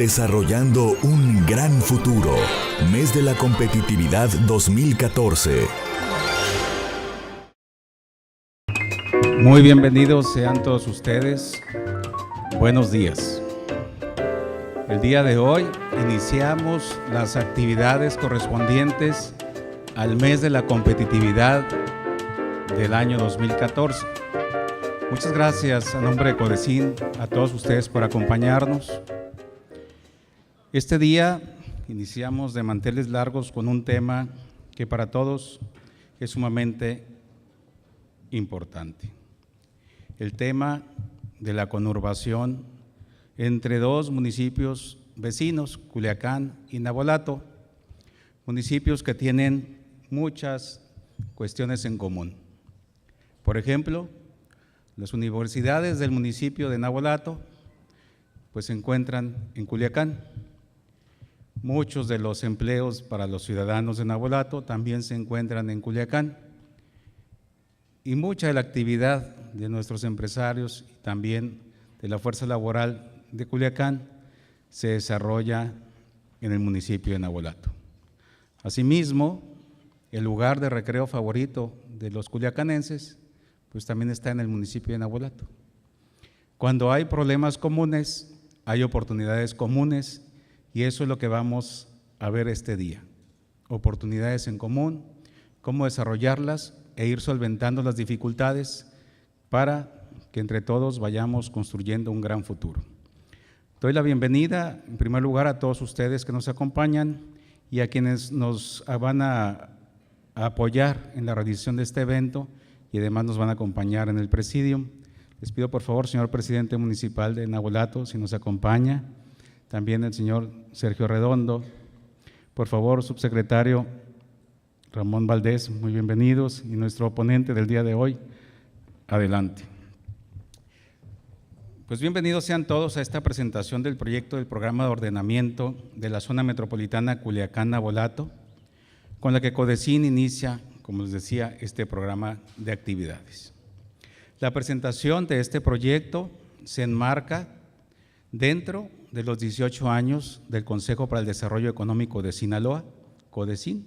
Desarrollando un gran futuro. Mes de la Competitividad 2014. Muy bienvenidos sean todos ustedes. Buenos días. El día de hoy iniciamos las actividades correspondientes al mes de la competitividad del año 2014. Muchas gracias a nombre de Codecin a todos ustedes por acompañarnos. Este día iniciamos de manteles largos con un tema que para todos es sumamente importante. El tema de la conurbación entre dos municipios vecinos, Culiacán y Navolato, municipios que tienen muchas cuestiones en común. Por ejemplo, las universidades del municipio de Navolato pues se encuentran en Culiacán. Muchos de los empleos para los ciudadanos de Navolato también se encuentran en Culiacán. Y mucha de la actividad de nuestros empresarios y también de la fuerza laboral de Culiacán se desarrolla en el municipio de Navolato. Asimismo, el lugar de recreo favorito de los culiacanenses pues también está en el municipio de Navolato. Cuando hay problemas comunes, hay oportunidades comunes. Y eso es lo que vamos a ver este día, oportunidades en común, cómo desarrollarlas e ir solventando las dificultades para que entre todos vayamos construyendo un gran futuro. Doy la bienvenida en primer lugar a todos ustedes que nos acompañan y a quienes nos van a apoyar en la realización de este evento y además nos van a acompañar en el presidium. Les pido por favor, señor presidente municipal de Navolato, si nos acompaña. También el señor Sergio Redondo, por favor, subsecretario Ramón Valdés, muy bienvenidos, y nuestro ponente del día de hoy, adelante. Pues bienvenidos sean todos a esta presentación del proyecto del programa de ordenamiento de la zona metropolitana Culiacán-Navolato, con la que Codecin inicia, como les decía, este programa de actividades. La presentación de este proyecto se enmarca dentro de los 18 años del Consejo para el Desarrollo Económico de Sinaloa, Codecin.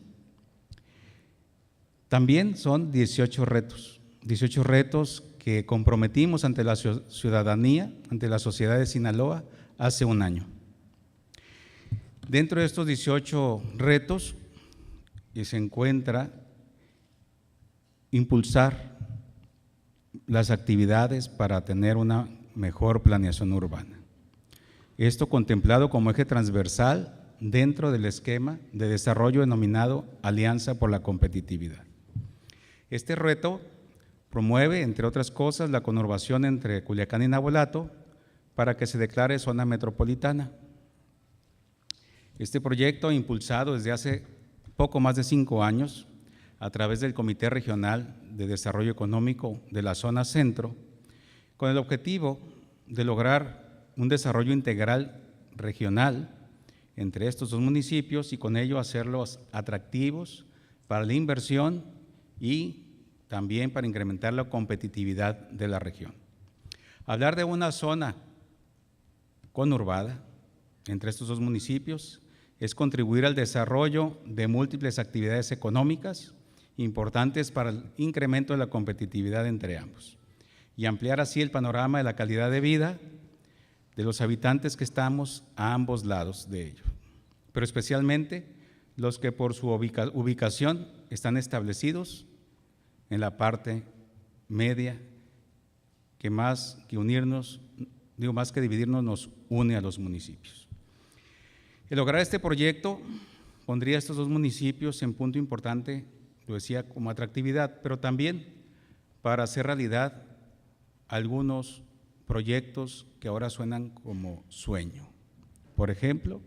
También son 18 retos que comprometimos ante la ciudadanía, ante la sociedad de Sinaloa hace un año. Dentro de estos 18 retos se encuentra impulsar las actividades para tener una mejor planeación urbana. Esto contemplado como eje transversal dentro del esquema de desarrollo denominado Alianza por la Competitividad. Este reto promueve, entre otras cosas, la conurbación entre Culiacán y Navolato para que se declare zona metropolitana. Este proyecto, impulsado desde hace poco más de 5 años a través del Comité Regional de Desarrollo Económico de la Zona Centro, con el objetivo de lograr un desarrollo integral regional entre estos dos municipios y con ello hacerlos atractivos para la inversión y también para incrementar la competitividad de la región. Hablar de una zona conurbada entre estos dos municipios es contribuir al desarrollo de múltiples actividades económicas importantes para el incremento de la competitividad entre ambos y ampliar así el panorama de la calidad de vida de los habitantes que estamos a ambos lados de ello, pero especialmente los que por su ubicación están establecidos en la parte media, que más que unirnos, más que dividirnos, nos une a los municipios. El lograr este proyecto pondría a estos dos municipios en punto importante, lo decía, como atractividad, pero también para hacer realidad algunos proyectos que ahora suenan como sueño. Por ejemplo,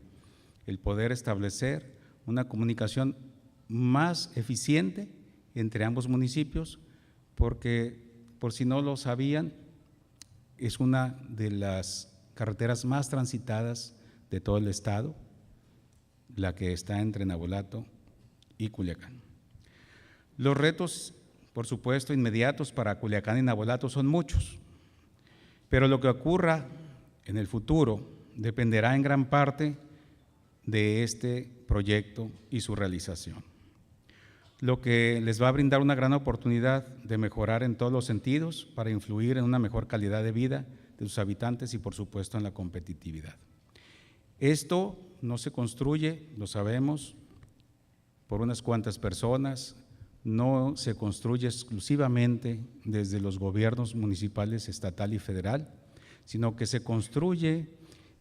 el poder establecer una comunicación más eficiente entre ambos municipios, porque por si no lo sabían, es una de las carreteras más transitadas de todo el estado, la que está entre Navolato y Culiacán. Los retos, por supuesto, inmediatos para Culiacán y Navolato son muchos. Pero lo que ocurra en el futuro dependerá en gran parte de este proyecto y su realización, lo que les va a brindar una gran oportunidad de mejorar en todos los sentidos para influir en una mejor calidad de vida de sus habitantes y, por supuesto, en la competitividad. Esto no se construye, lo sabemos, por unas cuantas personas, no se construye exclusivamente desde los gobiernos municipales, estatal y federal, sino que se construye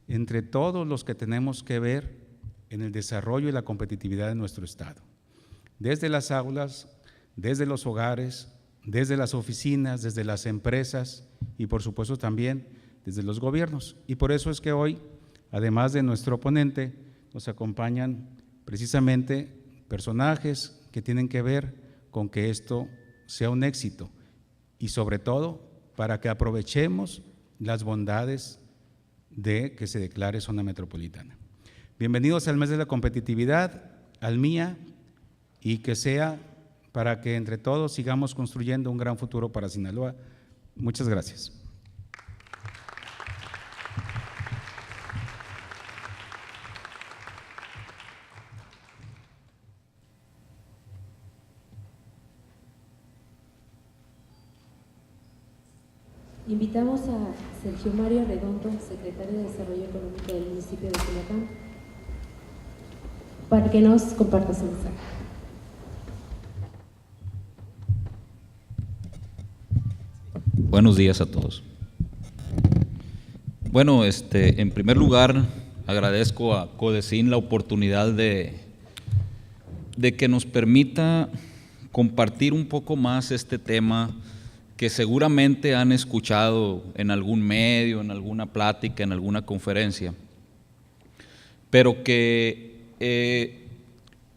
entre todos los que tenemos que ver en el desarrollo y la competitividad de nuestro Estado. Desde las aulas, desde los hogares, desde las oficinas, desde las empresas y por supuesto también desde los gobiernos. Y por eso es que hoy, además de nuestro ponente, nos acompañan precisamente personajes que tienen que ver con que esto sea un éxito y sobre todo para que aprovechemos las bondades de que se declare zona metropolitana. Bienvenidos al mes de la competitividad, al MIA, y que sea para que entre todos sigamos construyendo un gran futuro para Sinaloa. Muchas gracias. Invitamos a Sergio Mario Redondo, secretario de Desarrollo Económico del municipio de Culiacán, para que nos comparta su mensaje. Buenos días a todos. Bueno, en primer lugar, agradezco a Codecin la oportunidad de que nos permita compartir un poco más este tema que seguramente han escuchado en algún medio, en alguna plática, en alguna conferencia, pero que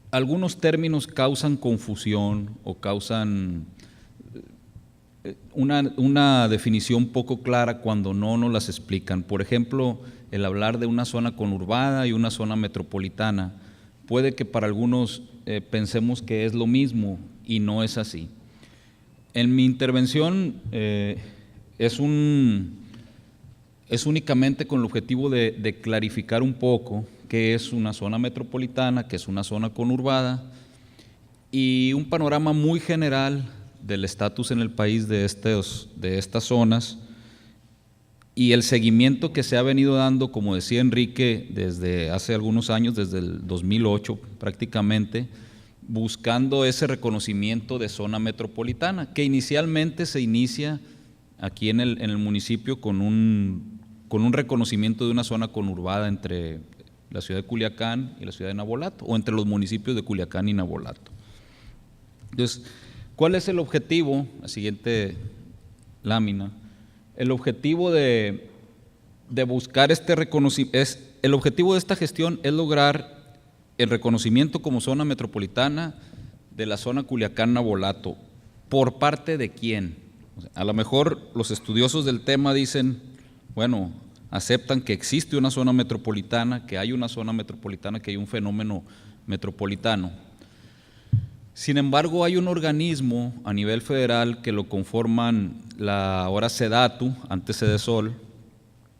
algunos términos causan confusión o causan una definición poco clara cuando no nos las explican. Por ejemplo, el hablar de una zona conurbada y una zona metropolitana, puede que para algunos pensemos que es lo mismo y no es así. En mi intervención es únicamente con el objetivo de clarificar un poco qué es una zona metropolitana, qué es una zona conurbada y un panorama muy general del estatus en el país de estas zonas y el seguimiento que se ha venido dando, como decía Enrique, desde hace algunos años, desde el 2008 prácticamente, buscando ese reconocimiento de zona metropolitana, que inicialmente se inicia aquí en el municipio con un reconocimiento de una zona conurbada entre la ciudad de Culiacán y la ciudad de Navolato, o entre los municipios de Culiacán y Navolato. Entonces, ¿cuál es el objetivo? La siguiente lámina. El objetivo de buscar este reconocimiento, el objetivo de esta gestión es lograr el reconocimiento como zona metropolitana de la zona Culiacán-Navolato. ¿Por parte de quién? O sea, a lo mejor los estudiosos del tema dicen, bueno, aceptan que existe una zona metropolitana, que hay una zona metropolitana, que hay un fenómeno metropolitano. Sin embargo, hay un organismo a nivel federal que lo conforman la ahora SEDATU, antes Sedesol,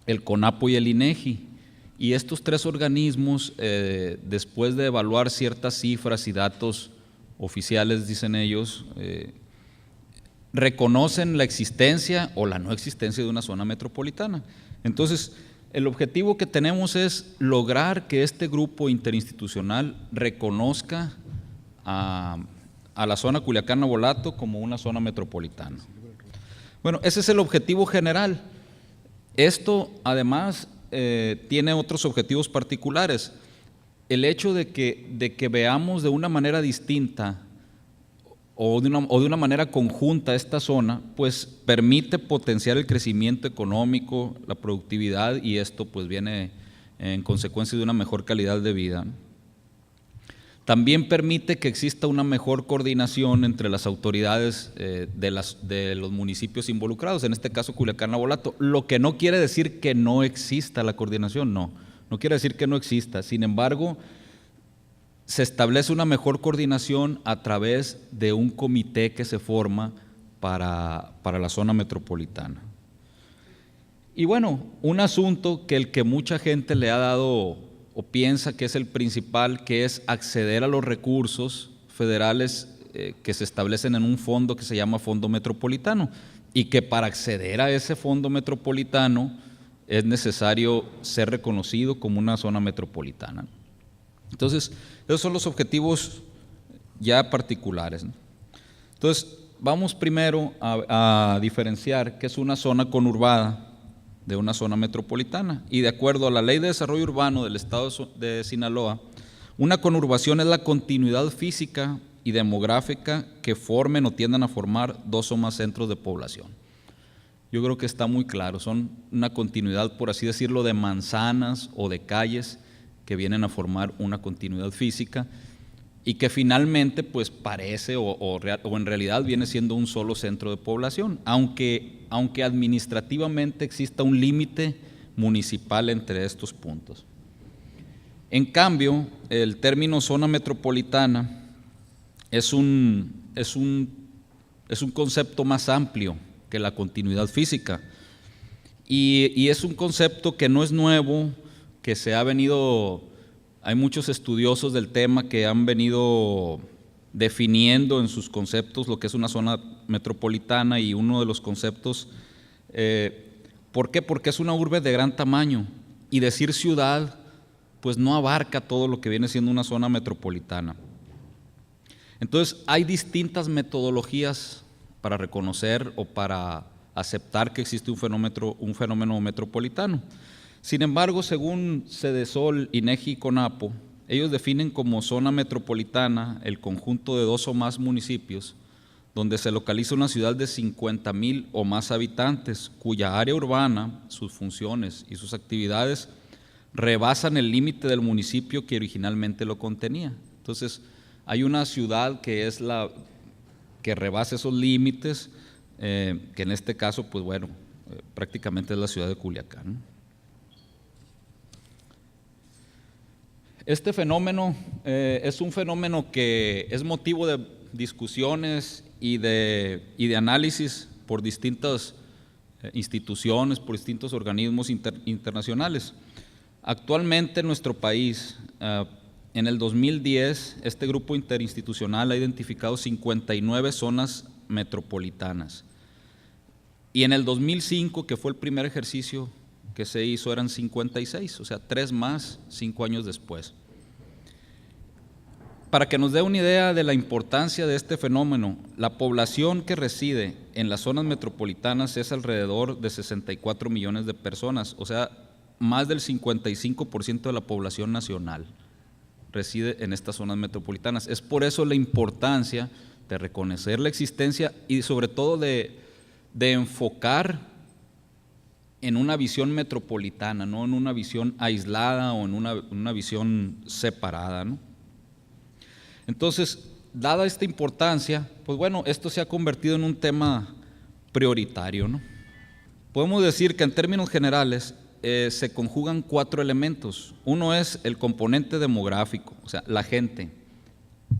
el CONAPO y el INEGI. Y estos tres organismos, después de evaluar ciertas cifras y datos oficiales, dicen ellos, reconocen la existencia o la no existencia de una zona metropolitana. Entonces, el objetivo que tenemos es lograr que este grupo interinstitucional reconozca a la zona Culiacán-Navolato como una zona metropolitana. Bueno, ese es el objetivo general. Esto, además, tiene otros objetivos particulares. El hecho de que veamos de una manera distinta o de una manera conjunta esta zona, pues permite potenciar el crecimiento económico, la productividad, y esto pues viene en consecuencia de una mejor calidad de vida. También permite que exista una mejor coordinación entre las autoridades de los municipios involucrados, en este caso Culiacán-Navolato, lo que no quiere decir que no exista la coordinación, no quiere decir que no exista. Sin embargo, se establece una mejor coordinación a través de un comité que se forma para la zona metropolitana. Y bueno, un asunto que el que mucha gente le ha dado o piensa que es el principal, que es acceder a los recursos federales que se establecen en un fondo que se llama Fondo Metropolitano, y que para acceder a ese fondo metropolitano es necesario ser reconocido como una zona metropolitana. Entonces, esos son los objetivos ya particulares, ¿no? Entonces, vamos primero a diferenciar qué es una zona conurbada de una zona metropolitana. Y de acuerdo a la Ley de Desarrollo Urbano del Estado de Sinaloa, una conurbación es la continuidad física y demográfica que formen o tiendan a formar dos o más centros de población. Yo creo que está muy claro, son una continuidad, por así decirlo, de manzanas o de calles que vienen a formar una continuidad física y que finalmente pues parece o en realidad viene siendo un solo centro de población, aunque administrativamente exista un límite municipal entre estos puntos. En cambio, el término zona metropolitana es un concepto más amplio que la continuidad física y es un concepto que no es nuevo, que hay muchos estudiosos del tema que han venido definiendo en sus conceptos lo que es una zona metropolitana, y uno de los conceptos, ¿por qué? Porque es una urbe de gran tamaño, y decir ciudad pues no abarca todo lo que viene siendo una zona metropolitana. Entonces, hay distintas metodologías para reconocer o para aceptar que existe un fenómeno metropolitano. Sin embargo, según Cedesol, INEGI y CONAPO, ellos definen como zona metropolitana el conjunto de dos o más municipios donde se localiza una ciudad de 50,000 o más habitantes, cuya área urbana, sus funciones y sus actividades rebasan el límite del municipio que originalmente lo contenía. Entonces, hay una ciudad que es que rebasa esos límites, que en este caso, pues bueno, prácticamente es la ciudad de Culiacán. Este fenómeno es un fenómeno que es motivo de discusiones y de análisis por distintas instituciones, por distintos organismos internacionales. Actualmente en nuestro país, en el 2010, este grupo interinstitucional ha identificado 59 zonas metropolitanas. Y en el 2005, que fue el primer ejercicio que se hizo, eran 56, o sea, 3 más, 5 años después. Para que nos dé una idea de la importancia de este fenómeno, la población que reside en las zonas metropolitanas es alrededor de 64 millones de personas, o sea, más del 55% de la población nacional reside en estas zonas metropolitanas. Es por eso la importancia de reconocer la existencia y sobre todo de enfocar en una visión metropolitana, no en una visión aislada o en una visión separada, ¿no? Entonces, dada esta importancia, pues bueno, esto se ha convertido en un tema prioritario, ¿no? Podemos decir que en términos generales se conjugan 4 elementos. Uno es el componente demográfico, o sea, la gente,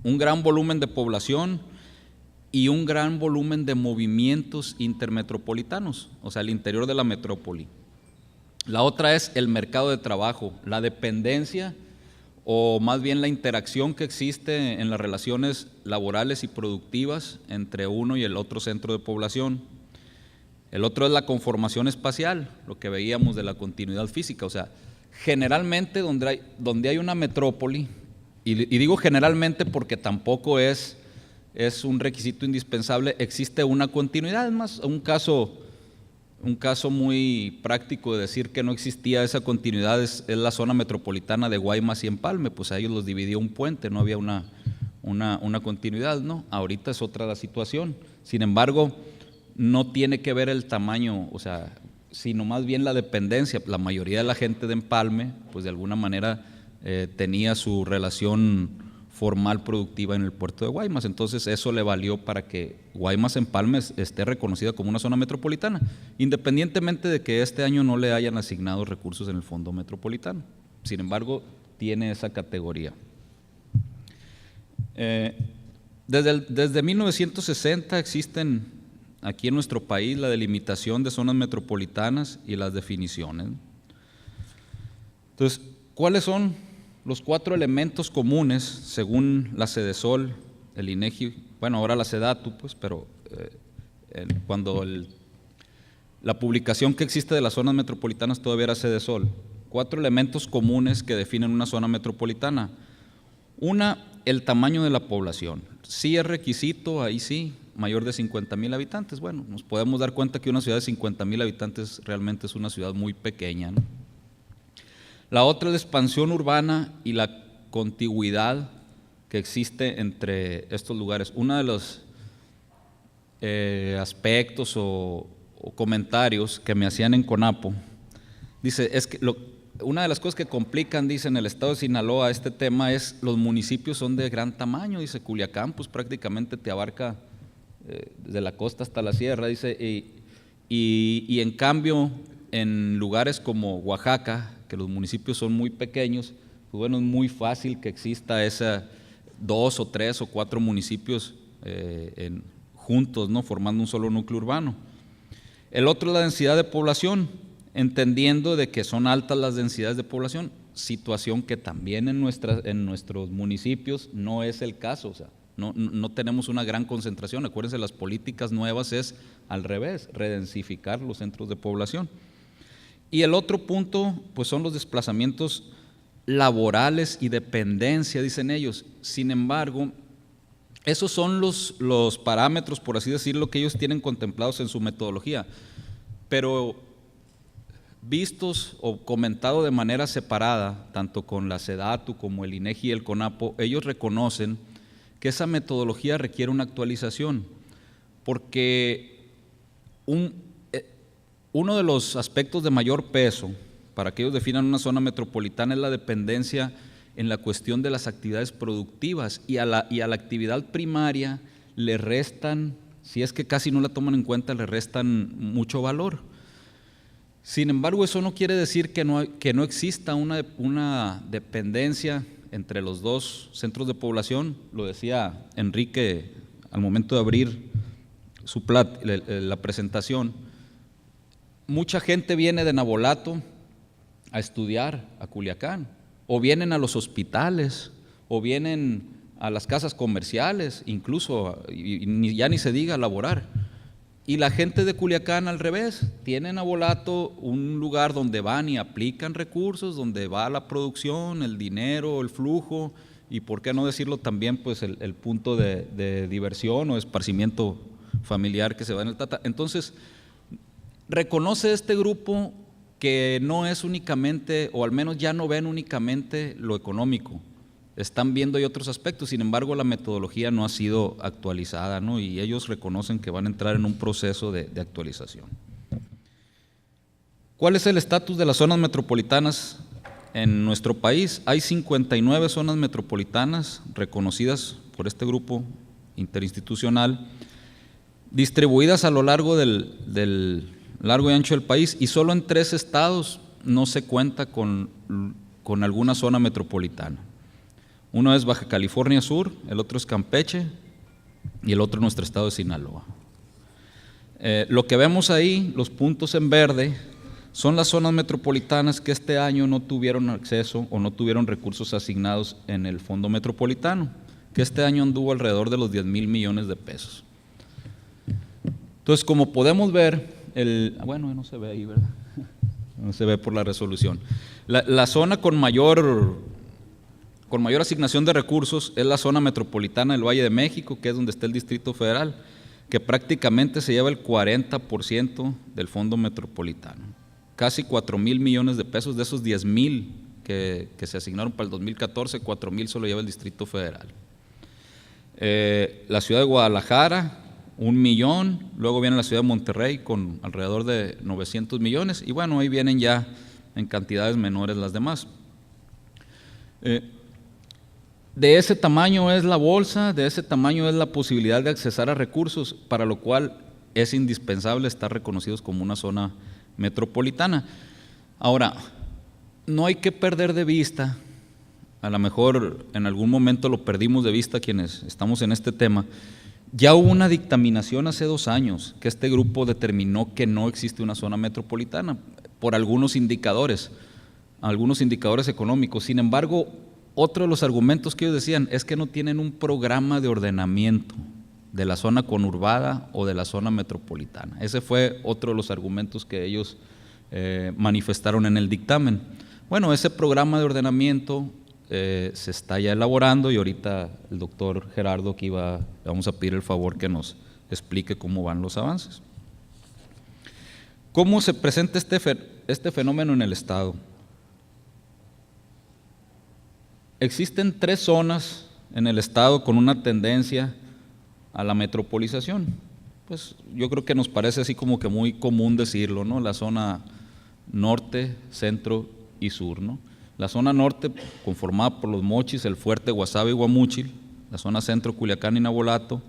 un gran volumen de población y un gran volumen de movimientos intermetropolitanos, o sea, el interior de la metrópoli. La otra es el mercado de trabajo, la dependencia o más bien la interacción que existe en las relaciones laborales y productivas entre uno y el otro centro de población. El otro es la conformación espacial, lo que veíamos de la continuidad física, o sea, generalmente donde hay una metrópoli, y digo generalmente porque tampoco es un requisito indispensable, existe una continuidad. Es más, un caso muy práctico de decir que no existía esa continuidad es la zona metropolitana de Guaymas y Empalme, pues a ellos los dividió un puente, no había una continuidad, ¿no? Ahorita es otra la situación. Sin embargo, no tiene que ver el tamaño, o sea, sino más bien la dependencia. La mayoría de la gente de Empalme, pues de alguna manera tenía su relación formal productiva en el puerto de Guaymas, entonces eso le valió para que Guaymas-Empalme esté reconocida como una zona metropolitana, independientemente de que este año no le hayan asignado recursos en el Fondo Metropolitano. Sin embargo, tiene esa categoría. Desde 1960 existen aquí en nuestro país la delimitación de zonas metropolitanas y las definiciones. Entonces, ¿cuáles son los 4 elementos comunes según la Sedesol, el INEGI, bueno, ahora la Sedatu, pues, pero cuando la publicación que existe de las zonas metropolitanas todavía era Sedesol? 4 elementos comunes que definen una zona metropolitana. Una, el tamaño de la población. Sí es requisito, ahí sí, mayor de 50,000 habitantes. Bueno, nos podemos dar cuenta que una ciudad de 50,000 habitantes realmente es una ciudad muy pequeña, ¿no? La otra es la expansión urbana y la contigüidad que existe entre estos lugares. Uno de los aspectos o comentarios que me hacían en CONAPO, dice, es que una de las cosas que complican, dice, en el estado de Sinaloa este tema es los municipios son de gran tamaño. Dice, Culiacán pues prácticamente te abarca desde la costa hasta la sierra, dice, y en cambio en lugares como Oaxaca, que los municipios son muy pequeños, pues bueno, es muy fácil que exista esa 2 o 3 o 4 municipios juntos, ¿no?, formando un solo núcleo urbano. El otro es la densidad de población, entendiendo de que son altas las densidades de población, situación que también en nuestros municipios no es el caso, o sea, no tenemos una gran concentración. Acuérdense, las políticas nuevas es al revés, redensificar los centros de población. Y el otro punto, pues son los desplazamientos laborales y dependencia, dicen ellos. Sin embargo, esos son los parámetros, por así decirlo, que ellos tienen contemplados en su metodología, pero vistos o comentado de manera separada, tanto con la Sedatu como el INEGI y el CONAPO, ellos reconocen que esa metodología requiere una actualización, porque uno de los aspectos de mayor peso para que ellos definan una zona metropolitana es la dependencia en la cuestión de las actividades productivas, y a la actividad primaria le restan, si es que casi no la toman en cuenta, le restan mucho valor. Sin embargo, eso no quiere decir que no exista una dependencia entre los dos centros de población. Lo decía Enrique al momento de abrir la presentación. Mucha gente viene de Navolato a estudiar a Culiacán, o vienen a los hospitales, o vienen a las casas comerciales, incluso, ya ni se diga a laborar. Y la gente de Culiacán al revés, tiene en Navolato un lugar donde van y aplican recursos, donde va la producción, el dinero, el flujo, y por qué no decirlo también, pues el punto de diversión o esparcimiento familiar que se va en el Tata. Entonces, reconoce este grupo que no es únicamente, o al menos ya no ven únicamente lo económico, están viendo y otros aspectos. Sin embargo, la metodología no ha sido actualizada, ¿no?, y ellos reconocen que van a entrar en un proceso de actualización. ¿Cuál es el estatus de las zonas metropolitanas en nuestro país? Hay 59 zonas metropolitanas reconocidas por este grupo interinstitucional, distribuidas a lo largo del largo y ancho del país, y solo en 3 estados no se cuenta con alguna zona metropolitana. Uno es Baja California Sur, el otro es Campeche y el otro nuestro estado de Sinaloa. Lo que vemos ahí, los puntos en verde, son las zonas metropolitanas que este año no tuvieron acceso o no tuvieron recursos asignados en el Fondo Metropolitano, que este año anduvo alrededor de los 10,000 millones de pesos. Entonces, como podemos ver, bueno, no se ve ahí, ¿verdad? No se ve por la resolución. La zona con mayor asignación de recursos es la zona metropolitana del Valle de México, que es donde está el Distrito Federal, que prácticamente se lleva el 40% del Fondo Metropolitano. Casi 4,000 millones de pesos, de esos 10,000 que se asignaron para el 2014, 4,000 solo lleva el Distrito Federal. La ciudad de Guadalajara, 1 millón, luego viene la ciudad de Monterrey con alrededor de 900 millones, y bueno, ahí vienen ya en cantidades menores las demás. De ese tamaño es la bolsa, de ese tamaño es la posibilidad de accesar a recursos, para lo cual es indispensable estar reconocidos como una zona metropolitana. Ahora, no hay que perder de vista, a lo mejor en algún momento lo perdimos de vista quienes estamos en este tema, Ya hubo una dictaminación hace 2 años que este grupo determinó que no existe una zona metropolitana por algunos indicadores económicos. Sin embargo, otro de los argumentos que ellos decían es que no tienen un programa de ordenamiento de la zona conurbada o de la zona metropolitana. Ese fue otro de los argumentos que ellos manifestaron en el dictamen. Bueno, ese programa de ordenamiento se está ya elaborando y ahorita el doctor Gerardo aquí le vamos a pedir el favor que nos explique cómo van los avances. ¿Cómo se presenta este fenómeno en el Estado? Existen 3 zonas en el Estado con una tendencia a la metropolización. Pues yo creo que nos parece así como que muy común decirlo, ¿no? La zona norte, centro y sur, ¿no? La zona norte conformada por Los Mochis, El Fuerte, Guasave y Guamúchil, la zona centro, Culiacán y Nabolato,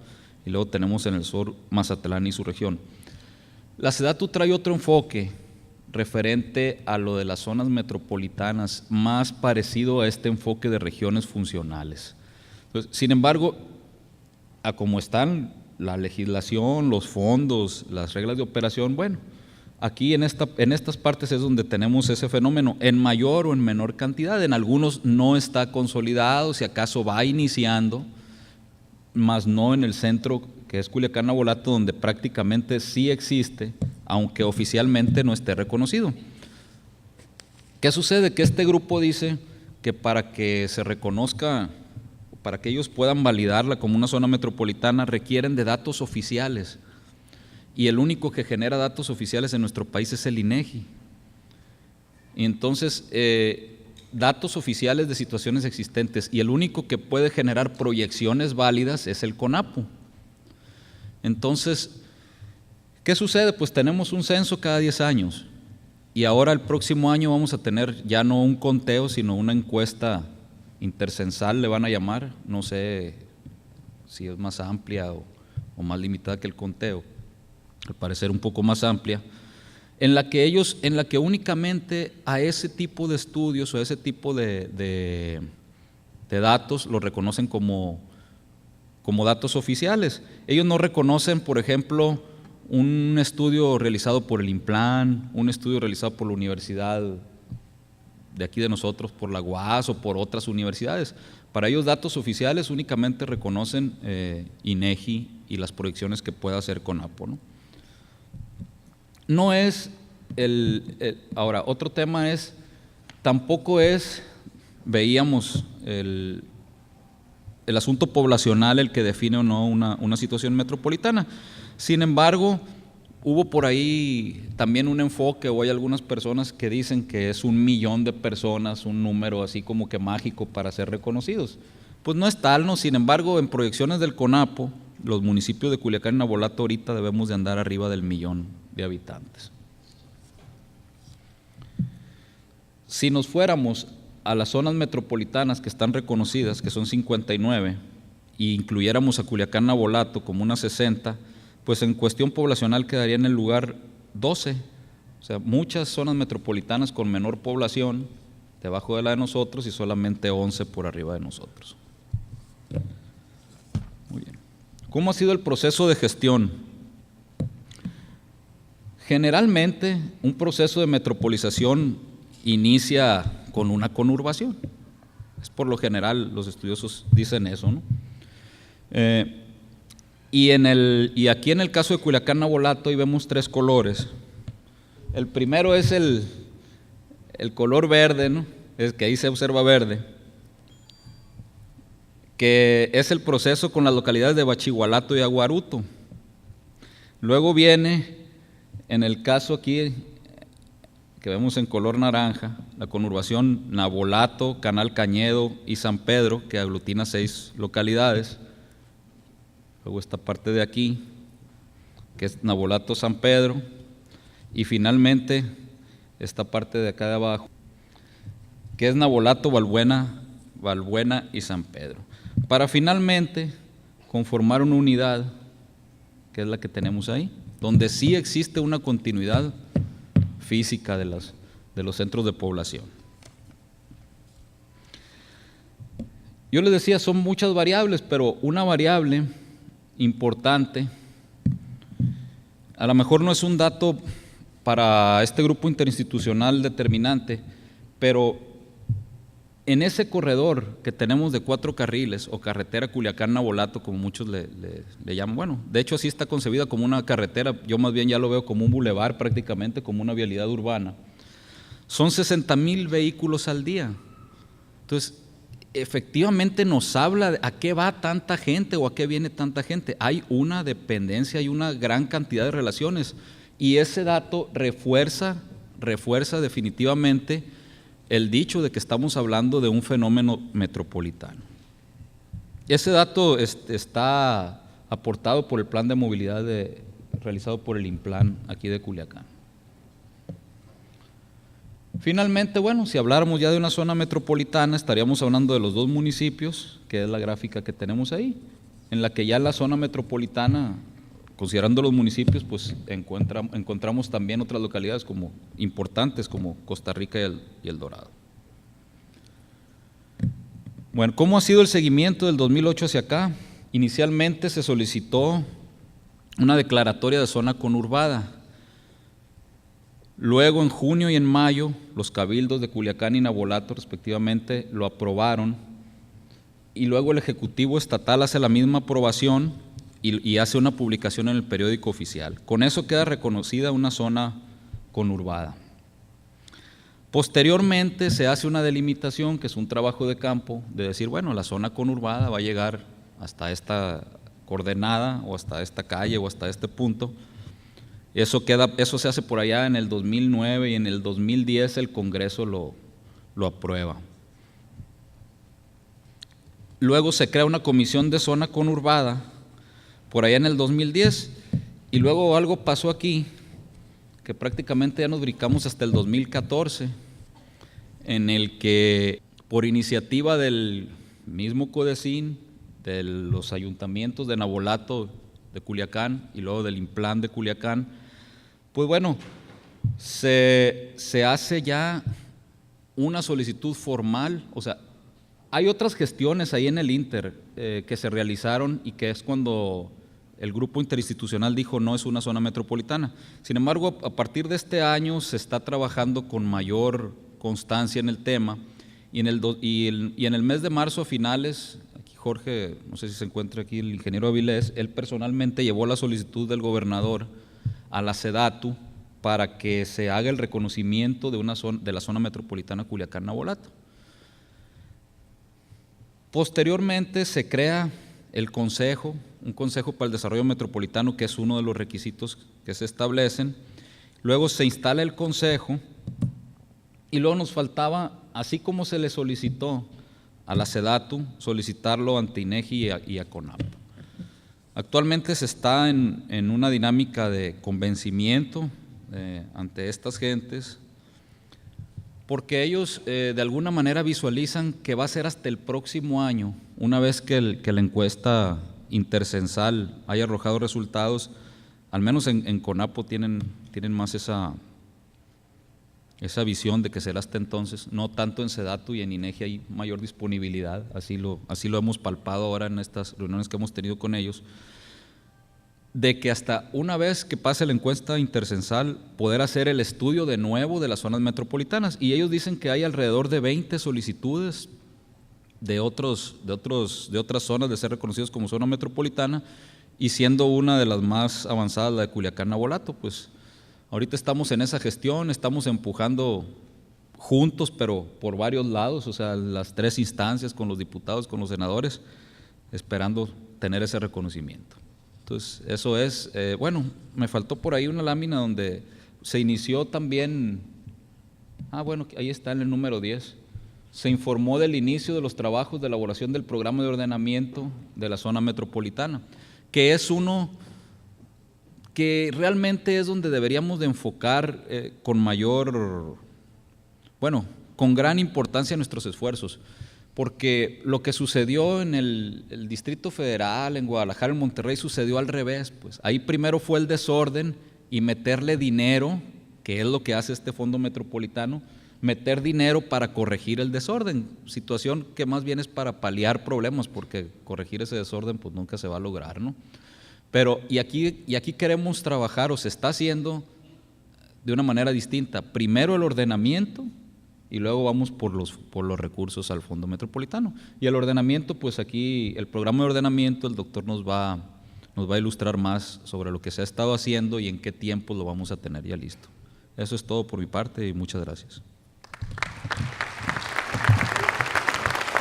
y luego tenemos en el sur Mazatlán y su región. La SEDATU trae otro enfoque referente a lo de las zonas metropolitanas, más parecido a este enfoque de regiones funcionales. Entonces, sin embargo, a cómo están la legislación, los fondos, las reglas de operación, bueno, aquí en estas partes es donde tenemos ese fenómeno, en mayor o en menor cantidad. En algunos no está consolidado, si acaso va iniciando, más no en el centro, que es Culiacán, Nabolato, donde prácticamente sí existe, aunque oficialmente no esté reconocido. ¿Qué sucede? Que este grupo dice que para que se reconozca, para que ellos puedan validarla como una zona metropolitana, requieren de datos oficiales. Y el único que genera datos oficiales en nuestro país es el INEGI. Y entonces, datos oficiales de situaciones existentes, y el único que puede generar proyecciones válidas es el CONAPO. Entonces, ¿qué sucede? Pues tenemos un censo cada 10 años, y ahora el próximo año vamos a tener ya no un conteo, sino una encuesta intercensal, le van a llamar, no sé si es más amplia o más limitada que el conteo, al parecer un poco más amplia, en la que únicamente a ese tipo de estudios o a ese tipo de datos los reconocen como datos oficiales. Ellos no reconocen, por ejemplo, un estudio realizado por el INPLAN, un estudio realizado por la universidad de aquí de nosotros, por la UAS o por otras universidades. Para ellos datos oficiales únicamente reconocen INEGI y las proyecciones que pueda hacer CONAPO, ¿no? No es ahora, otro tema es, tampoco es, veíamos el asunto poblacional el que define o no una situación metropolitana. Sin embargo, hubo por ahí también un enfoque, o hay algunas personas que dicen que es 1 millón de personas, un número así como que mágico para ser reconocidos. Pues no es tal, ¿no? Sin embargo, en proyecciones del CONAPO, los municipios de Culiacán y Nabolato ahorita debemos de andar arriba del 1 millón de habitantes. Si nos fuéramos a las zonas metropolitanas que están reconocidas, que son 59, e incluyéramos a Culiacán, Nabolato como unas 60, pues en cuestión poblacional quedaría en el lugar 12. O sea, muchas zonas metropolitanas con menor población debajo de la de nosotros y solamente 11 por arriba de nosotros. Muy bien. ¿Cómo ha sido el proceso de gestión? Generalmente, un proceso de metropolización inicia con una conurbación. Es por lo general, los estudiosos dicen eso, ¿no? Y aquí en el caso de Culiacán, Nabolato, ahí vemos 3 colores. El primero es el color verde, ¿no? Es que ahí se observa verde, que es el proceso con las localidades de Bachigualato y Aguaruto. Luego viene, en el caso aquí que vemos en color naranja, la conurbación Nabolato, Canal Cañedo y San Pedro, que aglutina 6 localidades. Luego esta parte de aquí, que es Nabolato, San Pedro, y finalmente esta parte de acá de abajo, que es Nabolato, Valbuena y San Pedro, para finalmente conformar una unidad, que es la que tenemos ahí, donde sí existe una continuidad física de los centros de población. Yo les decía, son muchas variables, pero una variable importante, a lo mejor no es un dato para este grupo interinstitucional determinante, pero en ese corredor que tenemos de 4 carriles o carretera Culiacán-Nabolato, como muchos le llaman, bueno, de hecho así está concebida como una carretera, yo más bien ya lo veo como un bulevar prácticamente, como una vialidad urbana. Son 60,000 vehículos al día. Entonces, efectivamente nos habla de a qué va tanta gente o a qué viene tanta gente. Hay una dependencia, hay una gran cantidad de relaciones y ese dato refuerza definitivamente el dicho de que estamos hablando de un fenómeno metropolitano. Ese dato está aportado por el plan de movilidad realizado por el INPLAN aquí de Culiacán. Finalmente, bueno, si habláramos ya de una zona metropolitana, estaríamos hablando de los 2 municipios, que es la gráfica que tenemos ahí, en la que ya la zona metropolitana, considerando los municipios, pues encontramos también otras localidades como importantes como Costa Rica y el Dorado. Bueno, ¿cómo ha sido el seguimiento del 2008 hacia acá? Inicialmente se solicitó una declaratoria de zona conurbada. Luego, en junio y en mayo, los cabildos de Culiacán y Nabolato, respectivamente, lo aprobaron y luego el Ejecutivo Estatal hace la misma aprobación y hace una publicación en el periódico oficial. Con eso queda reconocida una zona conurbada. Posteriormente se hace una delimitación, que es un trabajo de campo, de decir, bueno, la zona conurbada va a llegar hasta esta coordenada o hasta esta calle o hasta este punto. Eso se hace por allá en el 2009 y en el 2010 el Congreso lo aprueba. Luego se crea una comisión de zona conurbada por allá en el 2010 y luego algo pasó aquí que prácticamente ya nos brincamos hasta el 2014, en el que por iniciativa del mismo CODECIN, de los ayuntamientos de Nabolato, de Culiacán y luego del INPLAN de Culiacán, pues bueno, se hace ya una solicitud formal, o sea, hay otras gestiones ahí en el Inter que se realizaron y que es cuando el grupo interinstitucional dijo no es una zona metropolitana. Sin embargo, a partir de este año se está trabajando con mayor constancia en el tema y en el mes de marzo a finales, aquí Jorge, no sé si se encuentra aquí el ingeniero Avilés, él personalmente llevó la solicitud del gobernador a la SEDATU para que se haga el reconocimiento de la zona metropolitana Culiacán-Nabolato. Posteriormente se crea el consejo, un consejo para el desarrollo metropolitano, que es uno de los requisitos que se establecen. Luego se instala el consejo y luego nos faltaba, así como se le solicitó a la SEDATU, solicitarlo ante INEGI y a CONAP. Actualmente se está en una dinámica de convencimiento ante estas gentes, porque ellos de alguna manera visualizan que va a ser hasta el próximo año, una vez que la encuesta intercensal haya arrojado resultados, al menos en CONAPO tienen más esa visión de que será hasta entonces, no tanto en SEDATU y en INEGI hay mayor disponibilidad, así lo hemos palpado ahora en estas reuniones que hemos tenido con ellos, de que hasta una vez que pase la encuesta intercensal poder hacer el estudio de nuevo de las zonas metropolitanas, y ellos dicen que hay alrededor de 20 solicitudes de otras zonas de ser reconocidos como zona metropolitana, y siendo una de las más avanzadas la de Culiacán-Nabolato, pues ahorita estamos en esa gestión, estamos empujando juntos, pero por varios lados, o sea, las 3 instancias con los diputados, con los senadores, esperando tener ese reconocimiento. Entonces, eso es, bueno, me faltó por ahí una lámina donde se inició también, bueno, ahí está en el número 10, se informó del inicio de los trabajos de elaboración del programa de ordenamiento de la zona metropolitana, que es uno que realmente es donde deberíamos de enfocar con gran importancia nuestros esfuerzos, porque lo que sucedió en el Distrito Federal, en Guadalajara, en Monterrey, sucedió al revés, pues ahí primero fue el desorden y meterle dinero, que es lo que hace este fondo metropolitano, meter dinero para corregir el desorden, situación que más bien es para paliar problemas, porque corregir ese desorden pues nunca se va a lograr, ¿no? Pero, y aquí queremos trabajar, o se está haciendo de una manera distinta. Primero el ordenamiento y luego vamos por los recursos al Fondo Metropolitano. Y el ordenamiento, pues aquí, el programa de ordenamiento, el doctor nos va a ilustrar más sobre lo que se ha estado haciendo y en qué tiempo lo vamos a tener ya listo. Eso es todo por mi parte y muchas gracias.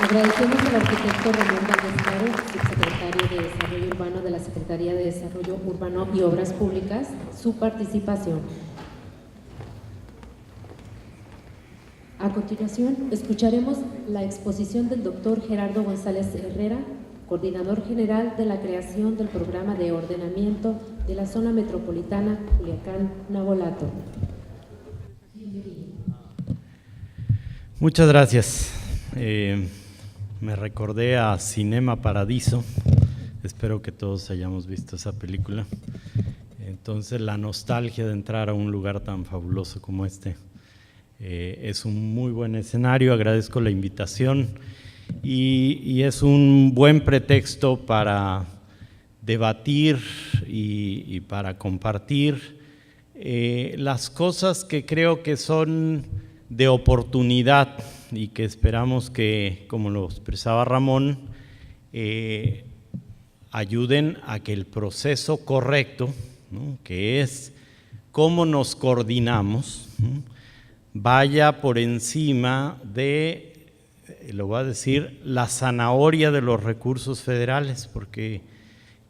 Agradecemos al arquitecto Ramón Valdés Caro, subsecretario de Desarrollo Urbano de la Secretaría de Desarrollo Urbano y Obras Públicas, su participación. A continuación, escucharemos la exposición del doctor Gerardo González Herrera, coordinador general de la creación del programa de ordenamiento de la zona metropolitana Culiacán-Navolato. Muchas gracias. Me recordé a Cinema Paradiso. Espero que todos hayamos visto esa película. Entonces, la nostalgia de entrar a un lugar tan fabuloso como este. Es un muy buen escenario, agradezco la invitación y es un buen pretexto para debatir y para compartir las cosas que creo que son de oportunidad y que esperamos que, como lo expresaba Ramón, ayuden a que el proceso correcto, ¿no?, que es cómo nos coordinamos, ¿no?, vaya por encima de, lo voy a decir, la zanahoria de los recursos federales, porque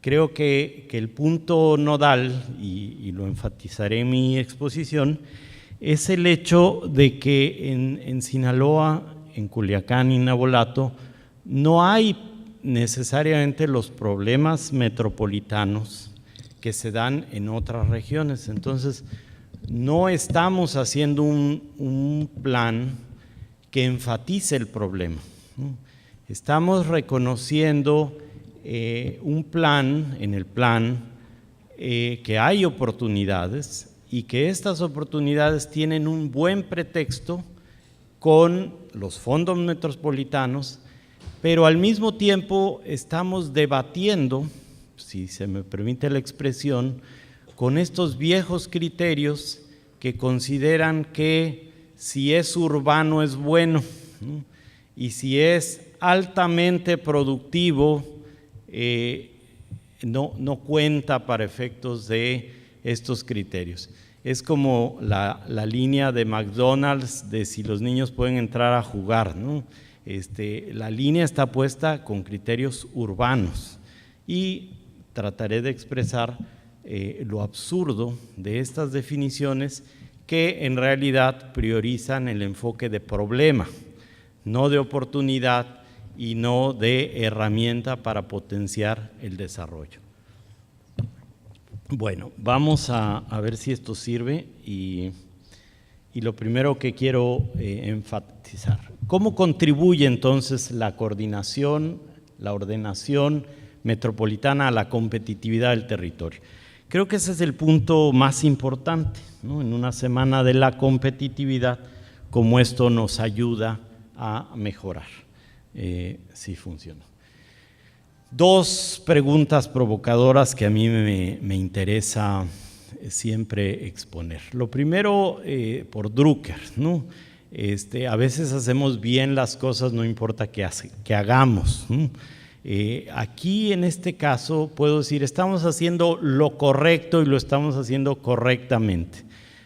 creo que el punto nodal, y lo enfatizaré en mi exposición, es el hecho de que en Sinaloa, en Culiacán y Navolato, no hay necesariamente los problemas metropolitanos que se dan en otras regiones. Entonces, no estamos haciendo un plan que enfatice el problema, ¿no? Estamos reconociendo un plan, en el plan, que hay oportunidades y que estas oportunidades tienen un buen pretexto con los fondos metropolitanos, pero al mismo tiempo estamos debatiendo, si se me permite la expresión, con estos viejos criterios que consideran que si es urbano es bueno, ¿no?, y si es altamente productivo no cuenta para efectos de estos criterios. Es como la línea de McDonald's de si los niños pueden entrar a jugar, ¿no? La línea está puesta con criterios urbanos y trataré de expresar lo absurdo de estas definiciones que en realidad priorizan el enfoque de problema, no de oportunidad y no de herramienta para potenciar el desarrollo. Bueno, vamos a ver si esto sirve y lo primero que quiero enfatizar, ¿cómo contribuye entonces la coordinación, la ordenación metropolitana a la competitividad del territorio? Creo que ese es el punto más importante, ¿no?, en una semana de la competitividad, cómo esto nos ayuda a mejorar, si funciona. Dos preguntas provocadoras que a mí me interesa siempre exponer. Lo primero, por Drucker, ¿no? A veces hacemos bien las cosas, no importa qué hagamos, ¿no? Aquí en este caso puedo decir, estamos haciendo lo correcto y lo estamos haciendo correctamente.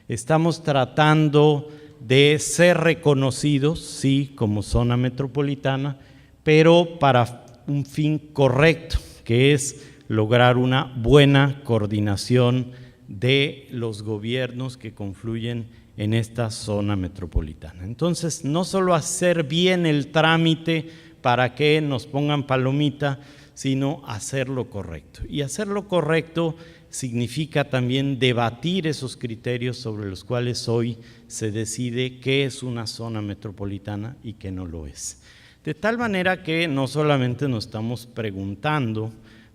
Estamos tratando de ser reconocidos, sí, como zona metropolitana, pero para un fin correcto, que es lograr una buena coordinación de los gobiernos que confluyen en esta zona metropolitana. Entonces, no solo hacer bien el trámite para que nos pongan palomita, sino hacerlo correcto. Y hacerlo correcto significa también debatir esos criterios sobre los cuales hoy se decide qué es una zona metropolitana y qué no lo es. De tal manera que no solamente nos estamos preguntando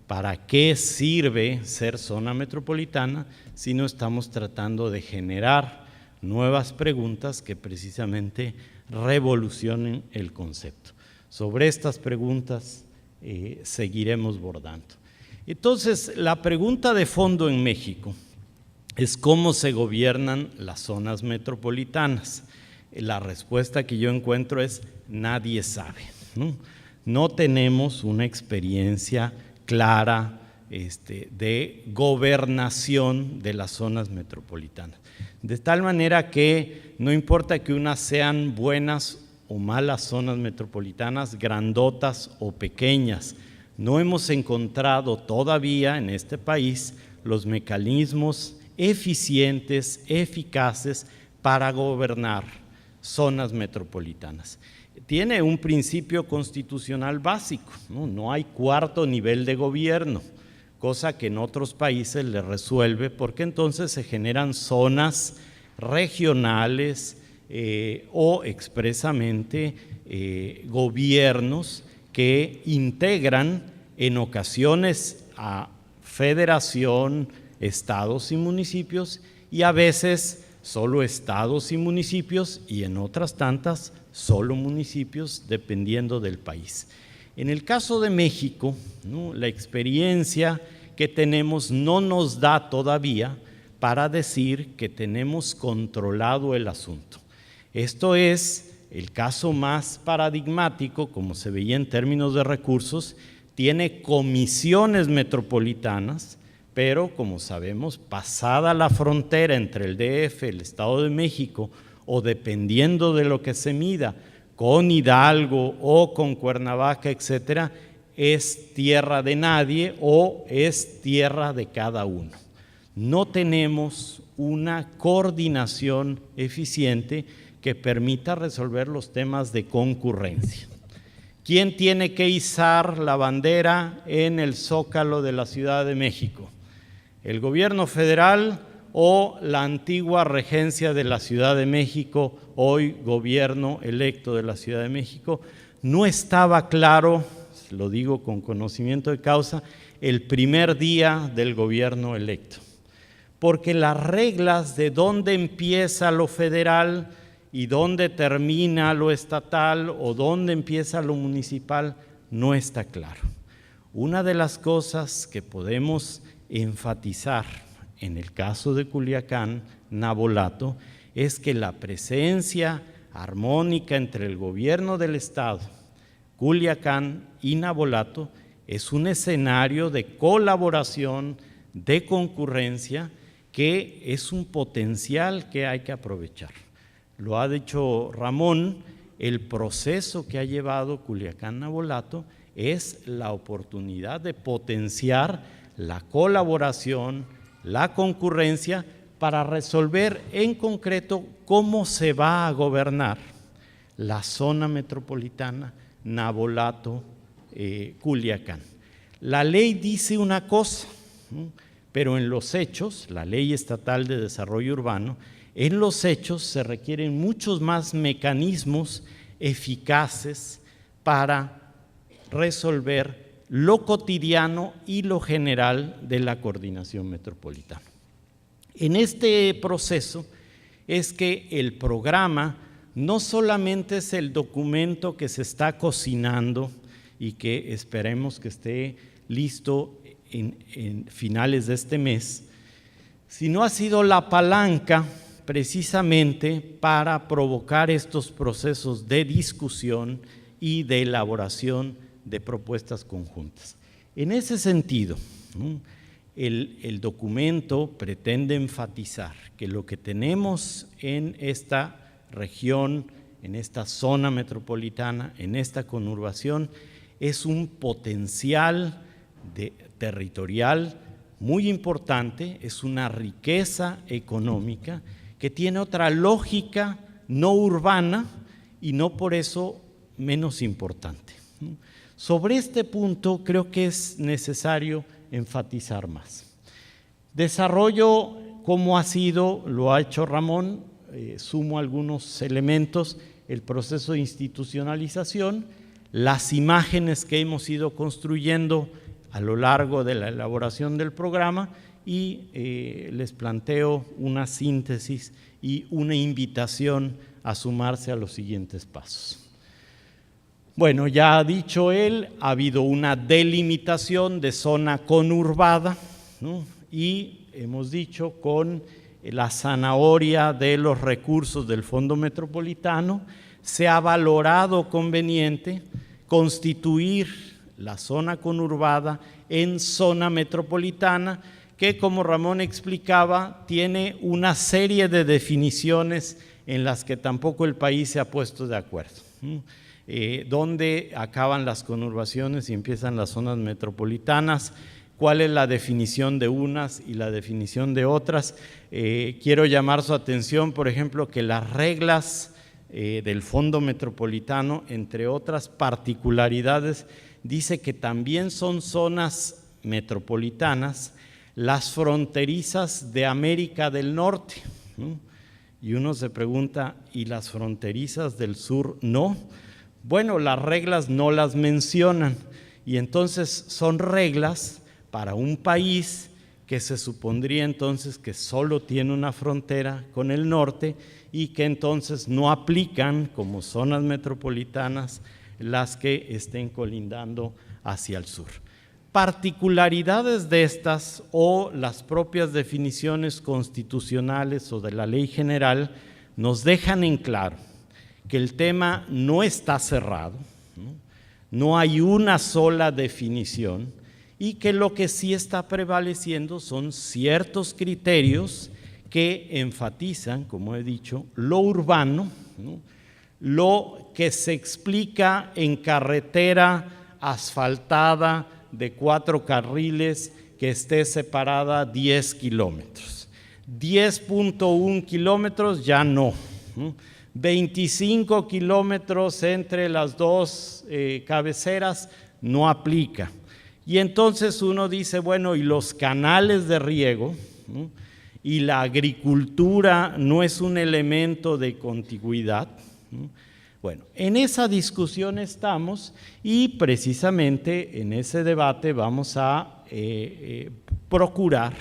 para qué sirve ser zona metropolitana, sino estamos tratando de generar nuevas preguntas que precisamente revolucionen el concepto. Sobre estas preguntas seguiremos bordando. Entonces, la pregunta de fondo en México es cómo se gobiernan las zonas metropolitanas. La respuesta que yo encuentro es nadie sabe, ¿no? No tenemos una experiencia clara de gobernación de las zonas metropolitanas. De tal manera que no importa que unas sean buenas o malas zonas metropolitanas, grandotas o pequeñas, no hemos encontrado todavía en este país los mecanismos eficientes, eficaces para gobernar zonas metropolitanas. Tiene un principio constitucional básico, ¿no? No hay cuarto nivel de gobierno, cosa que en otros países le resuelve, porque entonces se generan zonas regionales o expresamente gobiernos que integran en ocasiones a federación, estados y municipios, y a veces solo estados y municipios, y en otras tantas solo municipios, dependiendo del país. En el caso de México, ¿no?, la experiencia que tenemos no nos da todavía para decir que tenemos controlado el asunto. Esto es el caso más paradigmático, como se veía en términos de recursos. Tiene comisiones metropolitanas, pero como sabemos, pasada la frontera entre el DF, el Estado de México, o dependiendo de lo que se mida, con Hidalgo o con Cuernavaca, etcétera, es tierra de nadie o es tierra de cada uno. No tenemos una coordinación eficiente que permita resolver los temas de concurrencia. ¿Quién tiene que izar la bandera en el Zócalo de la Ciudad de México? ¿El gobierno federal o la antigua regencia de la Ciudad de México, hoy gobierno electo de la Ciudad de México? No estaba claro, lo digo con conocimiento de causa, el primer día del gobierno electo, porque las reglas de dónde empieza lo federal y dónde termina lo estatal o dónde empieza lo municipal no está claro. Una de las cosas que podemos enfatizar en el caso de Culiacán, Nabolato, es que la presencia armónica entre el gobierno del Estado, Culiacán y Nabolato es un escenario de colaboración, de concurrencia, que es un potencial que hay que aprovechar. Lo ha dicho Ramón, el proceso que ha llevado Culiacán-Nabolato es la oportunidad de potenciar la colaboración, la concurrencia, para resolver en concreto cómo se va a gobernar la zona metropolitana Nabolato, Culiacán. La ley dice una cosa, ¿no?, pero en los hechos, la Ley Estatal de Desarrollo Urbano, en los hechos se requieren muchos más mecanismos eficaces para resolver lo cotidiano y lo general de la coordinación metropolitana. En este proceso es que el programa no solamente es el documento que se está cocinando y que esperemos que esté listo en finales de este mes, sino ha sido la palanca precisamente para provocar estos procesos de discusión y de elaboración de propuestas conjuntas. En ese sentido, ¿no?, el documento pretende enfatizar que lo que tenemos en esta región, en esta zona metropolitana, en esta conurbación, es un potencial territorial muy importante, es una riqueza económica que tiene otra lógica no urbana y no por eso menos importante. Sobre este punto creo que es necesario enfatizar más. Desarrollo, ¿cómo ha sido? Lo ha hecho Ramón, sumo algunos elementos, el proceso de institucionalización, las imágenes que hemos ido construyendo a lo largo de la elaboración del programa y les planteo una síntesis y una invitación a sumarse a los siguientes pasos. Bueno, ya ha dicho él, ha habido una delimitación de zona conurbada, ¿no? Y hemos dicho con la zanahoria de los recursos del Fondo Metropolitano, se ha valorado conveniente constituir la zona conurbada en zona metropolitana, que, como Ramón explicaba, tiene una serie de definiciones en las que tampoco el país se ha puesto de acuerdo. ¿Dónde acaban las conurbaciones y empiezan las zonas metropolitanas? ¿Cuál es la definición de unas y la definición de otras? Quiero llamar su atención, por ejemplo, que las reglas del Fondo Metropolitano, entre otras particularidades, dice que también son zonas metropolitanas las fronterizas de América del Norte, ¿no? Y uno se pregunta, ¿y las fronterizas del sur no? Bueno, las reglas no las mencionan, y entonces son reglas para un país que se supondría entonces que solo tiene una frontera con el norte y que entonces no aplican como zonas metropolitanas las que estén colindando hacia el sur. Particularidades de estas o las propias definiciones constitucionales o de la ley general nos dejan en claro que el tema no está cerrado, no hay una sola definición, y que lo que sí está prevaleciendo son ciertos criterios que enfatizan, como he dicho, lo urbano, ¿no? Lo que se explica en carretera asfaltada de 4 carriles que esté separada 10 kilómetros. 10.1 kilómetros ya no. 25 kilómetros entre las dos cabeceras no aplica. Y entonces uno dice, bueno, ¿y los canales de riego? ¿No? ¿Y la agricultura no es un elemento de contigüidad? ¿No? Bueno, en esa discusión estamos, y precisamente en ese debate vamos a procurar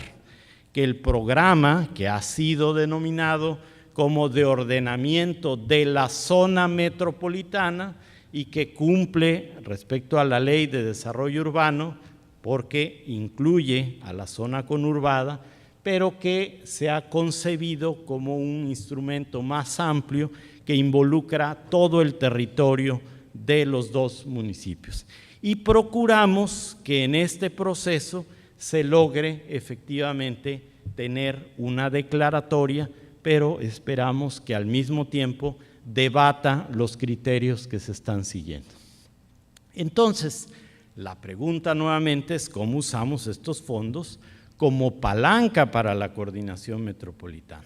que el programa, que ha sido denominado como de ordenamiento de la zona metropolitana y que cumple respecto a la Ley de Desarrollo Urbano, porque incluye a la zona conurbada, pero que se ha concebido como un instrumento más amplio que involucra todo el territorio de los dos municipios. Y procuramos que en este proceso se logre efectivamente tener una declaratoria, pero esperamos que al mismo tiempo debata los criterios que se están siguiendo. Entonces, la pregunta nuevamente es cómo usamos estos fondos como palanca para la coordinación metropolitana,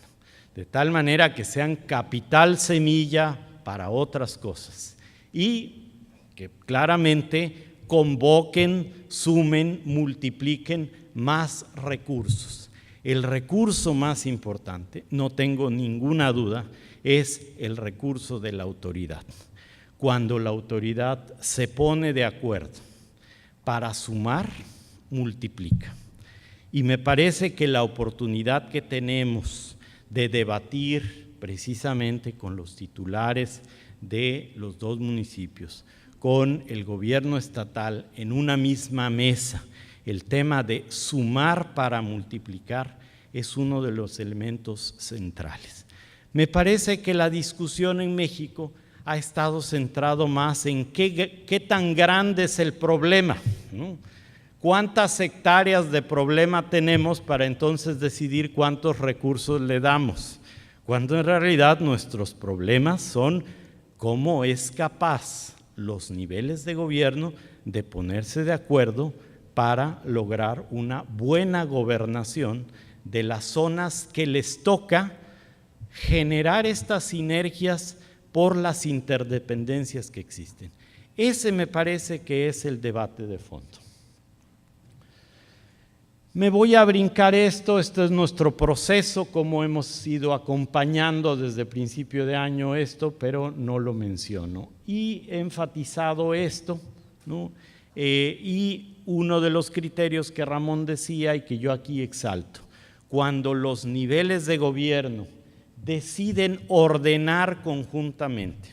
de tal manera que sean capital semilla para otras cosas y que claramente convoquen, sumen, multipliquen más recursos. El recurso más importante, no tengo ninguna duda, es el recurso de la autoridad. Cuando la autoridad se pone de acuerdo para sumar, multiplica. Y me parece que la oportunidad que tenemos de debatir precisamente con los titulares de los dos municipios, con el gobierno estatal en una misma mesa, el tema de sumar para multiplicar es uno de los elementos centrales. Me parece que la discusión en México ha estado centrado más en qué tan grande es el problema, ¿no? ¿Cuántas hectáreas de problema tenemos para entonces decidir cuántos recursos le damos? Cuando en realidad nuestros problemas son cómo es capaz los niveles de gobierno de ponerse de acuerdo para lograr una buena gobernación de las zonas que les toca generar estas sinergias por las interdependencias que existen. Ese me parece que es el debate de fondo. Me voy a brincar esto es nuestro proceso, como hemos ido acompañando desde principio de año esto, pero no lo menciono. Y he enfatizado esto, ¿no? Y uno de los criterios que Ramón decía y que yo aquí exalto, cuando los niveles de gobierno deciden ordenar conjuntamente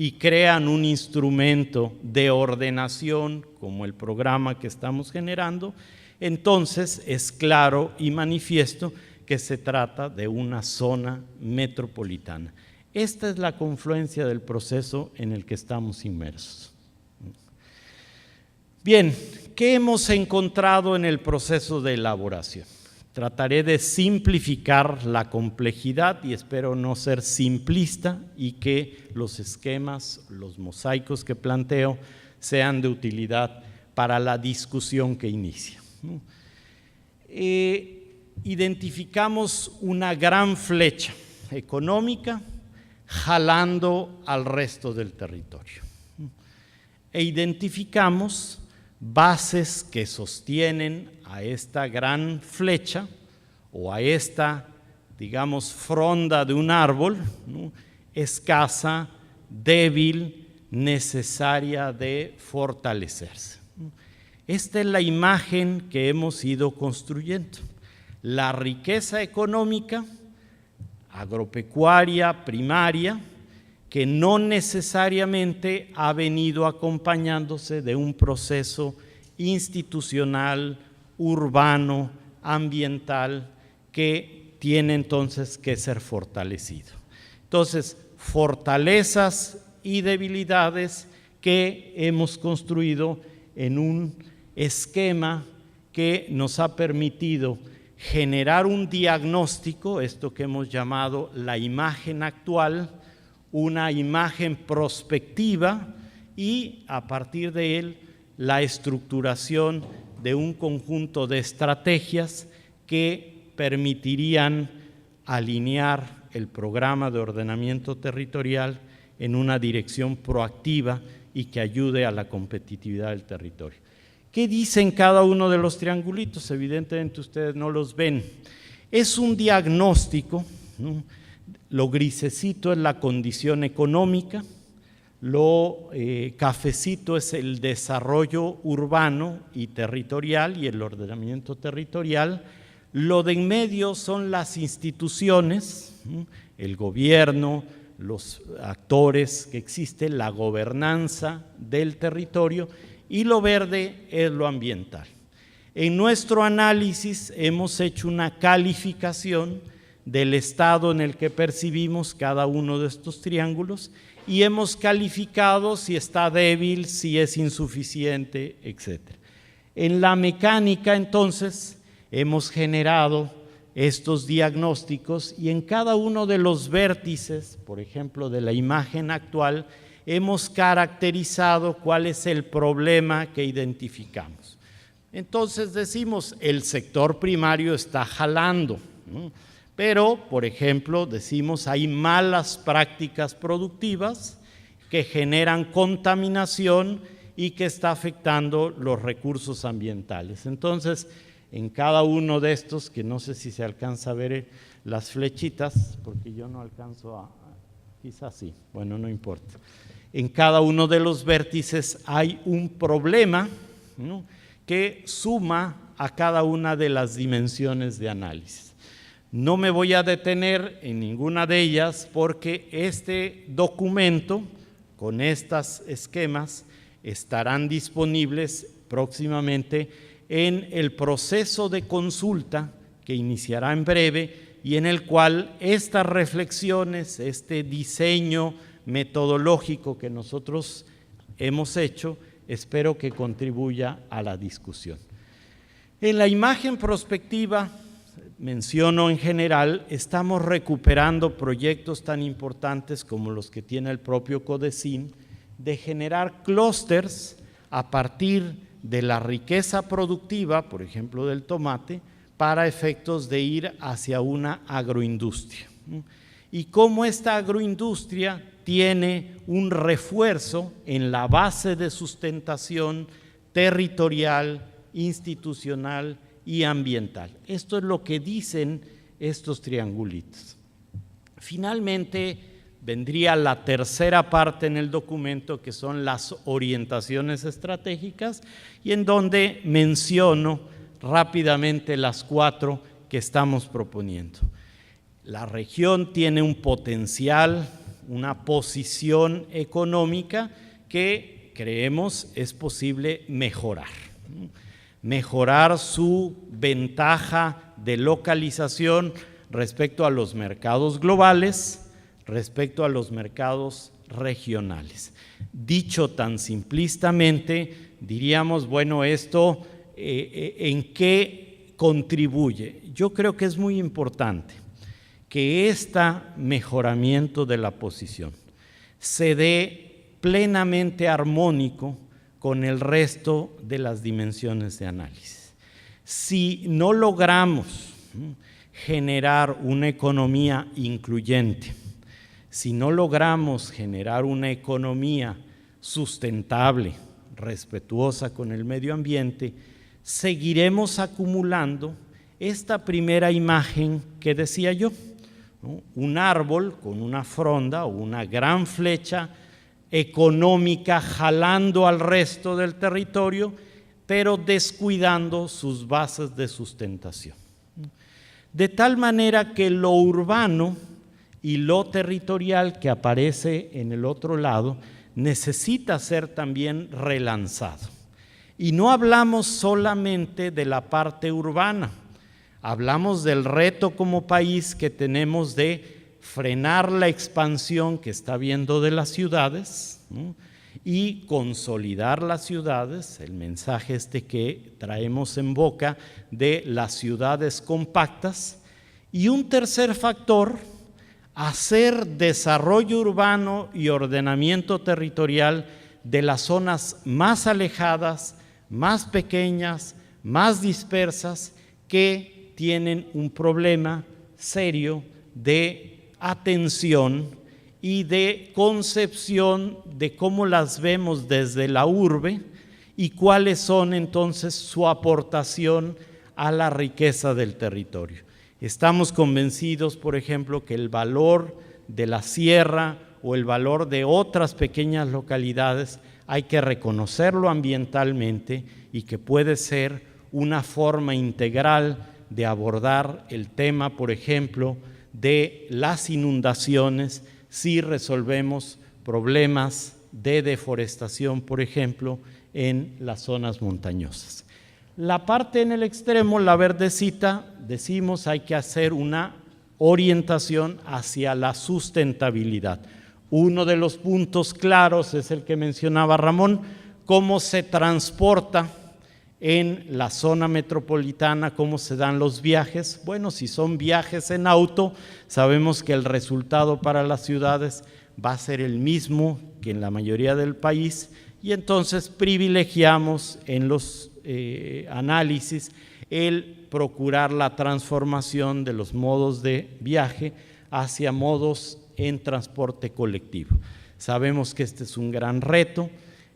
y crean un instrumento de ordenación como el programa que estamos generando, entonces es claro y manifiesto que se trata de una zona metropolitana. Esta es la confluencia del proceso en el que estamos inmersos. Bien, ¿qué hemos encontrado en el proceso de elaboración? Trataré de simplificar la complejidad y espero no ser simplista y que los esquemas, los mosaicos que planteo sean de utilidad para la discusión que inicia. Identificamos una gran flecha económica jalando al resto del territorio. E identificamos bases que sostienen a esta gran flecha o a esta, digamos, fronda de un árbol, ¿no?, escasa, débil, necesaria de fortalecerse. Esta es la imagen que hemos ido construyendo. La riqueza económica, agropecuaria, primaria, que no necesariamente ha venido acompañándose de un proceso institucional, urbano, ambiental, que tiene entonces que ser fortalecido. Entonces, fortalezas y debilidades que hemos construido en un esquema que nos ha permitido generar un diagnóstico, esto que hemos llamado la imagen actual, una imagen prospectiva y a partir de él la estructuración de un conjunto de estrategias que permitirían alinear el programa de ordenamiento territorial en una dirección proactiva y que ayude a la competitividad del territorio. ¿Qué dicen cada uno de los triangulitos? Evidentemente ustedes no los ven. Es un diagnóstico, ¿no? Lo grisecito es la condición económica, lo cafecito es el desarrollo urbano y territorial y el ordenamiento territorial, lo de en medio son las instituciones, ¿no?, el gobierno, los actores que existen, la gobernanza del territorio, y lo verde es lo ambiental. En nuestro análisis hemos hecho una calificación del estado en el que percibimos cada uno de estos triángulos y hemos calificado si está débil, si es insuficiente, etc. En la mecánica, entonces, hemos generado estos diagnósticos y en cada uno de los vértices, por ejemplo, de la imagen actual, hemos caracterizado cuál es el problema que identificamos. Entonces decimos, el sector primario está jalando, ¿no? Pero, por ejemplo, decimos, hay malas prácticas productivas que generan contaminación y que está afectando los recursos ambientales. Entonces, en cada uno de estos, que no sé si se alcanza a ver las flechitas, porque yo no alcanzo a, quizás sí, bueno, no importa. En cada uno de los vértices hay un problema, ¿no?, que suma a cada una de las dimensiones de análisis. No me voy a detener en ninguna de ellas porque este documento con estos esquemas estarán disponibles próximamente en el proceso de consulta que iniciará en breve y en el cual estas reflexiones, este diseño metodológico que nosotros hemos hecho, espero que contribuya a la discusión. En la imagen prospectiva, menciono en general, estamos recuperando proyectos tan importantes como los que tiene el propio CODECIN, de generar clústeres a partir de la riqueza productiva, por ejemplo del tomate, para efectos de ir hacia una agroindustria. Y cómo esta agroindustria tiene un refuerzo en la base de sustentación territorial, institucional y ambiental. Esto es lo que dicen estos triangulitos. Finalmente, vendría la tercera parte en el documento, que son las orientaciones estratégicas, y en donde menciono rápidamente las 4 que estamos proponiendo. La región tiene un potencial una posición económica que creemos es posible mejorar. Mejorar su ventaja de localización respecto a los mercados globales, respecto a los mercados regionales. Dicho tan simplistamente, diríamos, bueno, esto ¿en qué contribuye? Yo creo que es muy importante que este mejoramiento de la posición se dé plenamente armónico con el resto de las dimensiones de análisis. Si no logramos generar una economía incluyente, si no logramos generar una economía sustentable, respetuosa con el medio ambiente, seguiremos acumulando esta primera imagen que decía yo, ¿no? Un árbol con una fronda o una gran flecha económica jalando al resto del territorio, pero descuidando sus bases de sustentación. De tal manera que lo urbano y lo territorial que aparece en el otro lado necesita ser también relanzado. Y no hablamos solamente de la parte urbana, hablamos del reto como país que tenemos de frenar la expansión que está habiendo de las ciudades, ¿no? Y consolidar las ciudades, el mensaje que traemos en boca de las ciudades compactas. Y un tercer factor, hacer desarrollo urbano y ordenamiento territorial de las zonas más alejadas, más pequeñas, más dispersas, que tienen un problema serio de atención y de concepción de cómo las vemos desde la urbe y cuáles son entonces su aportación a la riqueza del territorio. Estamos convencidos, por ejemplo, que el valor de la sierra o el valor de otras pequeñas localidades hay que reconocerlo ambientalmente y que puede ser una forma integral de abordar el tema, por ejemplo, de las inundaciones si resolvemos problemas de deforestación, por ejemplo, en las zonas montañosas. La parte en el extremo, la verdecita, decimos hay que hacer una orientación hacia la sustentabilidad. Uno de los puntos claros es el que mencionaba Ramón, cómo se transporta en la zona metropolitana, cómo se dan los viajes. Bueno, si son viajes en auto, sabemos que el resultado para las ciudades va a ser el mismo que en la mayoría del país, y entonces privilegiamos en los análisis el procurar la transformación de los modos de viaje hacia modos en transporte colectivo. Sabemos que este es un gran reto,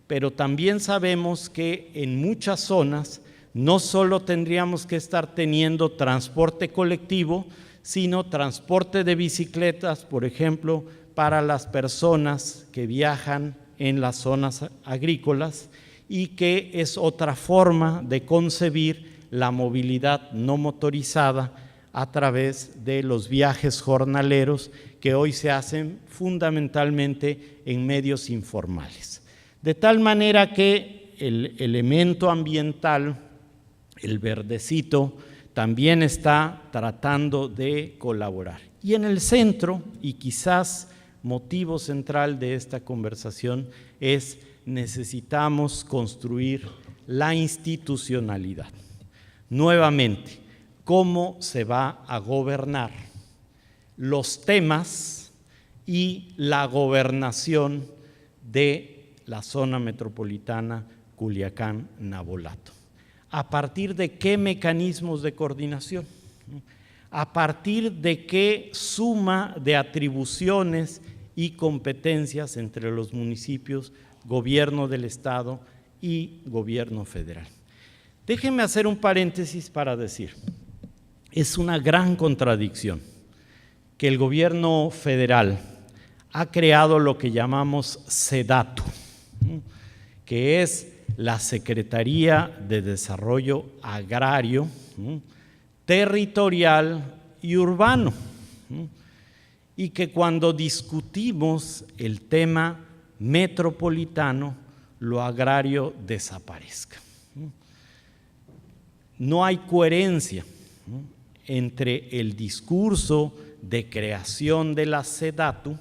pero también sabemos que en muchas zonas no solo tendríamos que estar teniendo transporte colectivo, sino transporte de bicicletas, por ejemplo, para las personas que viajan en las zonas agrícolas, y que es otra forma de concebir la movilidad no motorizada a través de los viajes jornaleros que hoy se hacen fundamentalmente en medios informales. De tal manera que el elemento ambiental, el verdecito, también está tratando de colaborar. Y en el centro, y quizás motivo central de esta conversación, es necesitamos construir la institucionalidad. Nuevamente, ¿cómo se va a gobernar los temas y la gobernación de la zona metropolitana Culiacán-Navolato? ¿A partir de qué mecanismos de coordinación? ¿A partir de qué suma de atribuciones y competencias entre los municipios, gobierno del Estado y gobierno federal? Déjenme hacer un paréntesis para decir, es una gran contradicción que el gobierno federal ha creado lo que llamamos SEDATU, que es la Secretaría de Desarrollo Agrario, Territorial y Urbano. y que cuando discutimos el tema metropolitano, lo agrario desaparezca. No hay coherencia entre el discurso de creación de la SEDATU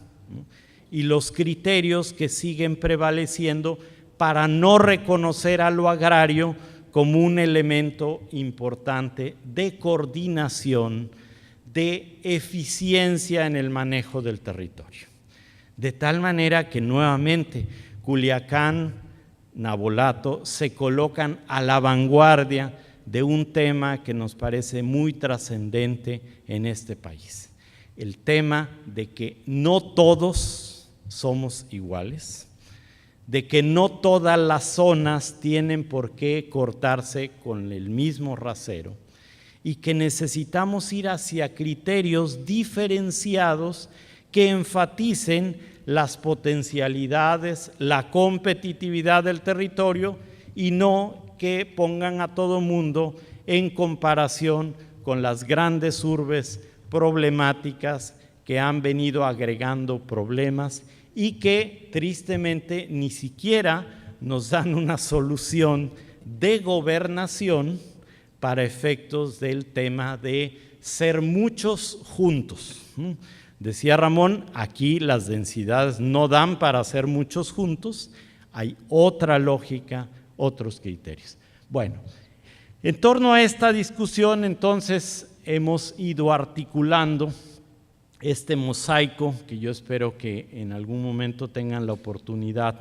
y los criterios que siguen prevaleciendo para no reconocer a lo agrario como un elemento importante de coordinación, de eficiencia en el manejo del territorio. De tal manera que nuevamente Culiacán, Nabolato se colocan a la vanguardia de un tema que nos parece muy trascendente en este país. El tema de que no todos somos iguales, de que no todas las zonas tienen por qué cortarse con el mismo rasero y que necesitamos ir hacia criterios diferenciados que enfaticen las potencialidades, la competitividad del territorio y no que pongan a todo mundo en comparación con las grandes urbes problemáticas que han venido agregando problemas y que tristemente ni siquiera nos dan una solución de gobernación para efectos del tema de ser muchos juntos. Decía Ramón, aquí las densidades no dan para ser muchos juntos, hay otra lógica, otros criterios. Bueno, en torno a esta discusión entonces hemos ido articulando este mosaico que yo espero que en algún momento tengan la oportunidad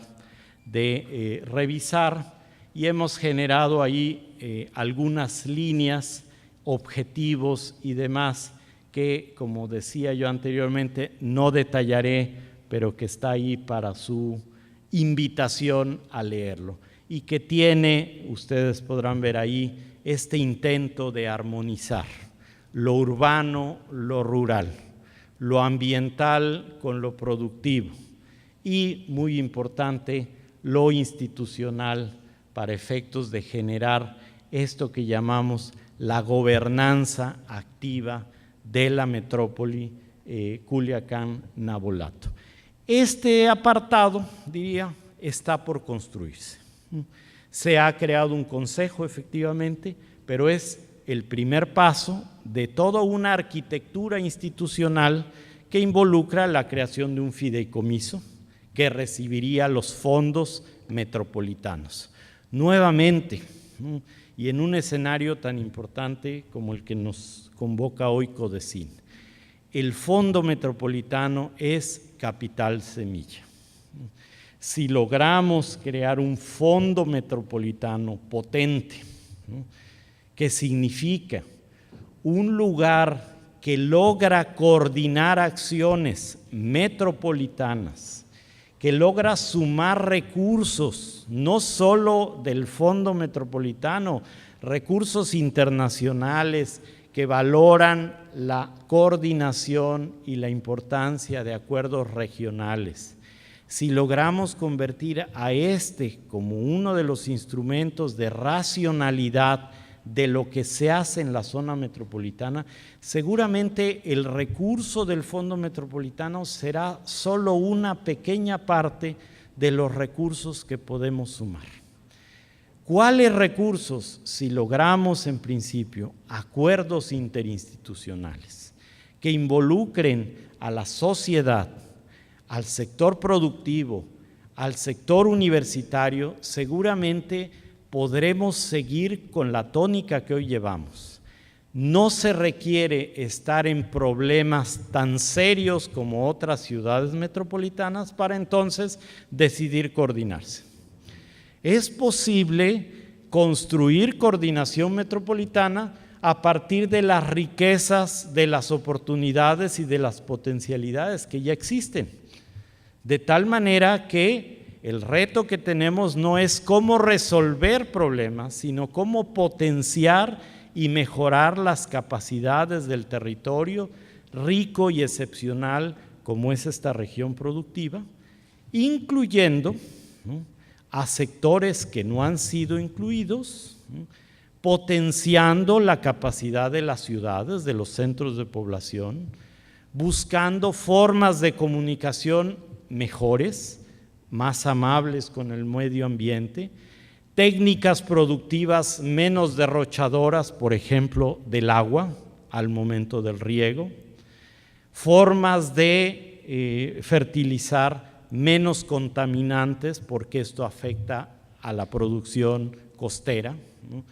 de revisar, y hemos generado ahí algunas líneas, objetivos y demás que, como decía yo anteriormente, no detallaré, pero que está ahí para su invitación a leerlo y que tiene, ustedes podrán ver ahí, este intento de armonizar lo urbano, lo rural, lo ambiental con lo productivo y, muy importante, lo institucional para efectos de generar esto que llamamos la gobernanza activa de la metrópoli Culiacán-Nabolato. Este apartado, diría, está por construirse. Se ha creado un consejo, efectivamente, pero es el primer paso de toda una arquitectura institucional que involucra la creación de un fideicomiso que recibiría los fondos metropolitanos. Nuevamente, y en un escenario tan importante como el que nos convoca hoy Codecin, el Fondo Metropolitano es capital semilla. Si logramos crear un fondo metropolitano potente, que significa un lugar que logra coordinar acciones metropolitanas, que logra sumar recursos, no solo del Fondo Metropolitano, recursos internacionales que valoran la coordinación y la importancia de acuerdos regionales. Si logramos convertir a este como uno de los instrumentos de racionalidad de lo que se hace en la zona metropolitana, seguramente el recurso del Fondo Metropolitano será solo una pequeña parte de los recursos que podemos sumar. ¿Cuáles recursos? Si logramos en principio acuerdos interinstitucionales que involucren a la sociedad, al sector productivo, al sector universitario, seguramente podremos seguir con la tónica que hoy llevamos. No se requiere estar en problemas tan serios como otras ciudades metropolitanas para entonces decidir coordinarse. Es posible construir coordinación metropolitana a partir de las riquezas, de las oportunidades y de las potencialidades que ya existen. De tal manera que el reto que tenemos no es cómo resolver problemas, sino cómo potenciar y mejorar las capacidades del territorio rico y excepcional como es esta región productiva, incluyendo a sectores que no han sido incluidos, potenciando la capacidad de las ciudades, de los centros de población, buscando formas de comunicación mejores, más amables con el medio ambiente, técnicas productivas menos derrochadoras, por ejemplo, del agua al momento del riego, formas de fertilizar menos contaminantes, porque esto afecta a la producción costera, ¿no?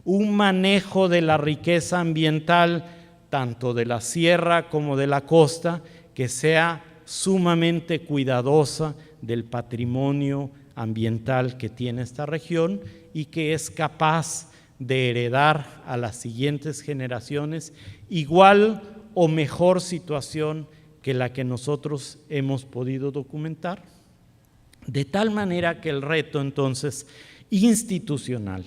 Un manejo de la riqueza ambiental, tanto de la sierra como de la costa, que sea sumamente cuidadosa del patrimonio ambiental que tiene esta región y que es capaz de heredar a las siguientes generaciones igual o mejor situación que la que nosotros hemos podido documentar. De tal manera que el reto entonces institucional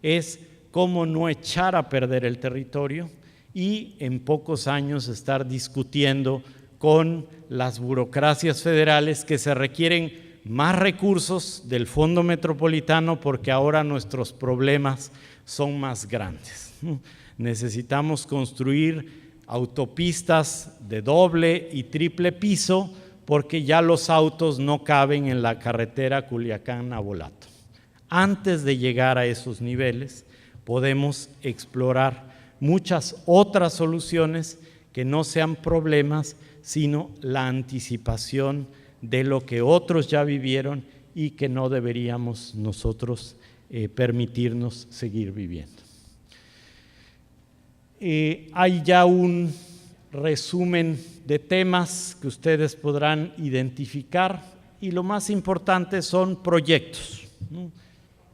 es cómo no echar a perder el territorio y en pocos años estar discutiendo con las burocracias federales que se requieren más recursos del Fondo Metropolitano porque ahora nuestros problemas son más grandes. Necesitamos construir autopistas de doble y triple piso porque ya los autos no caben en la carretera Culiacán-Navolato. Antes de llegar a esos niveles, podemos explorar muchas otras soluciones que no sean problemas, sino la anticipación de lo que otros ya vivieron y que no deberíamos nosotros permitirnos seguir viviendo. Hay ya un resumen de temas que ustedes podrán identificar y lo más importante son proyectos, ¿no?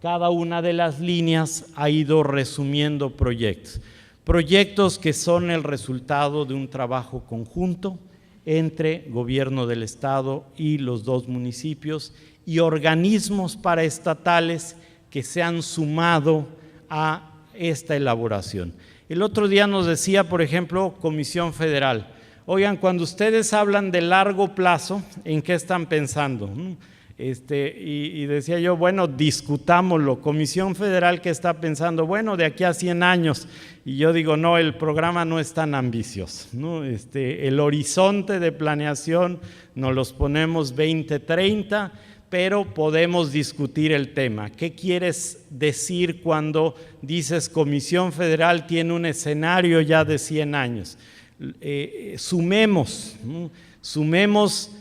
Cada una de las líneas ha ido resumiendo proyectos que son el resultado de un trabajo conjunto entre gobierno del estado y los dos municipios y organismos paraestatales que se han sumado a esta elaboración. El otro día nos decía, por ejemplo, Comisión Federal, oigan, cuando ustedes hablan de largo plazo, ¿en qué están pensando? Y decía yo, bueno, discutámoslo. Comisión Federal, ¿qué está pensando? Bueno, de aquí a 100 años. Y yo digo, no, el programa no es tan ambicioso, ¿no? El horizonte de planeación nos los ponemos 2030, pero podemos discutir el tema. ¿Qué quieres decir cuando dices Comisión Federal tiene un escenario ya de 100 años? Sumemos, ¿no? Sumemos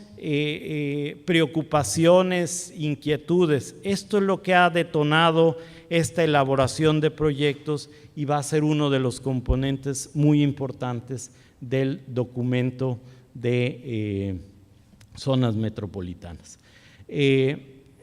preocupaciones, inquietudes. Esto es lo que ha detonado esta elaboración de proyectos y va a ser uno de los componentes muy importantes del documento de zonas metropolitanas.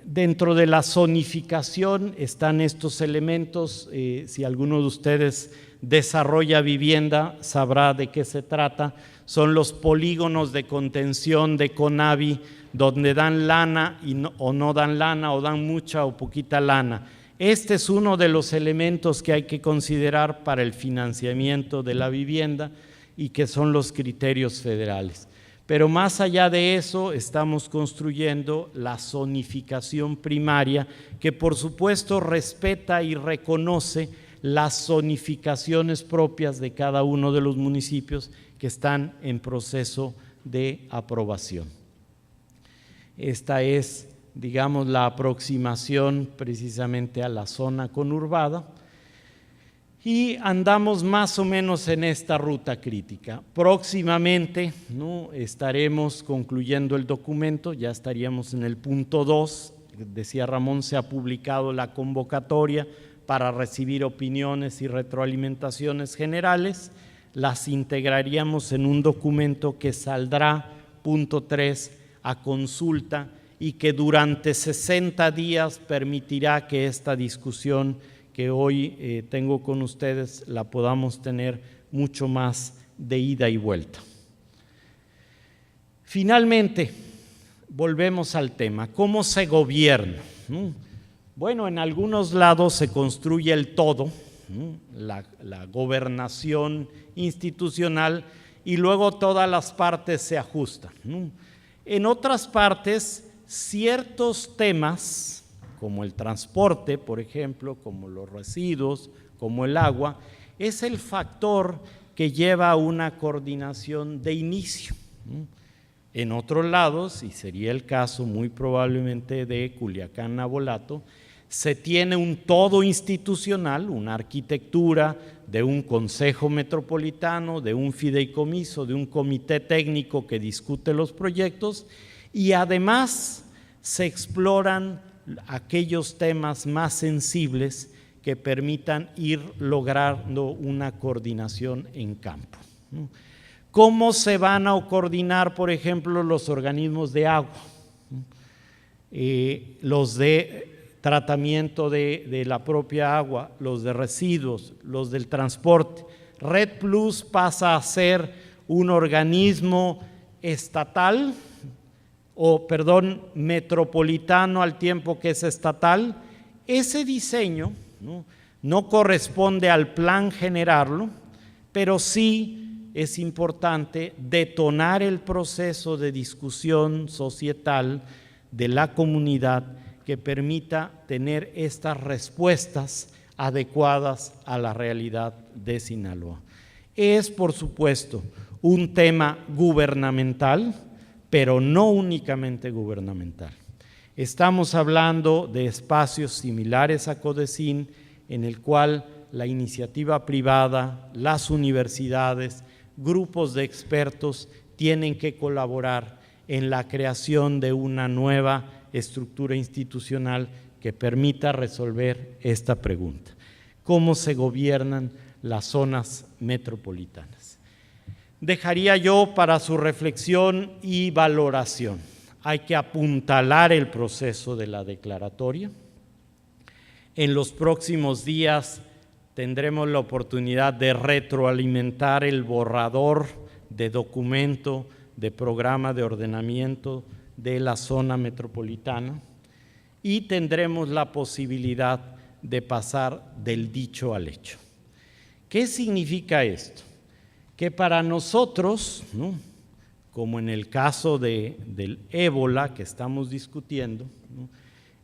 Dentro de la zonificación están estos elementos. Si alguno de ustedes desarrolla vivienda, sabrá de qué se trata. Son los polígonos de contención de CONAVI, donde dan lana o no dan lana, o dan mucha o poquita lana. Este es uno de los elementos que hay que considerar para el financiamiento de la vivienda y que son los criterios federales. Pero más allá de eso, estamos construyendo la zonificación primaria, que por supuesto respeta y reconoce las zonificaciones propias de cada uno de los municipios que están en proceso de aprobación. Esta es, digamos, la aproximación precisamente a la zona conurbada y andamos más o menos en esta ruta crítica. Próximamente, ¿no?, estaremos concluyendo el documento, ya estaríamos en el punto 2, decía Ramón, se ha publicado la convocatoria para recibir opiniones y retroalimentaciones generales. Las integraríamos en un documento que saldrá, punto 3, a consulta y que durante 60 días permitirá que esta discusión que hoy tengo con ustedes la podamos tener mucho más de ida y vuelta. Finalmente, volvemos al tema, ¿cómo se gobierna? Bueno, en algunos lados se construye el todo, la gobernación institucional, y luego todas las partes se ajustan. En otras partes, ciertos temas, como el transporte, por ejemplo, como los residuos, como el agua, es el factor que lleva a una coordinación de inicio. En otros lados, y sería el caso muy probablemente de Culiacán-Navolato, se tiene un todo institucional, una arquitectura de un consejo metropolitano, de un fideicomiso, de un comité técnico que discute los proyectos, y además se exploran aquellos temas más sensibles que permitan ir logrando una coordinación en campo. ¿Cómo se van a coordinar, por ejemplo, los organismos de agua? Los de tratamiento de la propia agua, los de residuos, los del transporte. Red Plus pasa a ser un organismo estatal, metropolitano al tiempo que es estatal. Ese diseño no corresponde al plan generarlo, pero sí es importante detonar el proceso de discusión societal de la comunidad que permita tener estas respuestas adecuadas a la realidad de Sinaloa. Es, por supuesto, un tema gubernamental, pero no únicamente gubernamental. Estamos hablando de espacios similares a Codecín, en el cual la iniciativa privada, las universidades, grupos de expertos tienen que colaborar en la creación de una nueva estructura institucional que permita resolver esta pregunta: ¿cómo se gobiernan las zonas metropolitanas? Dejaría yo para su reflexión y valoración. Hay que apuntalar el proceso de la declaratoria. En los próximos días tendremos la oportunidad de retroalimentar el borrador de documento de programa de ordenamiento de la zona metropolitana y tendremos la posibilidad de pasar del dicho al hecho. ¿Qué significa esto? Que para nosotros, como en el caso del ébola que estamos discutiendo,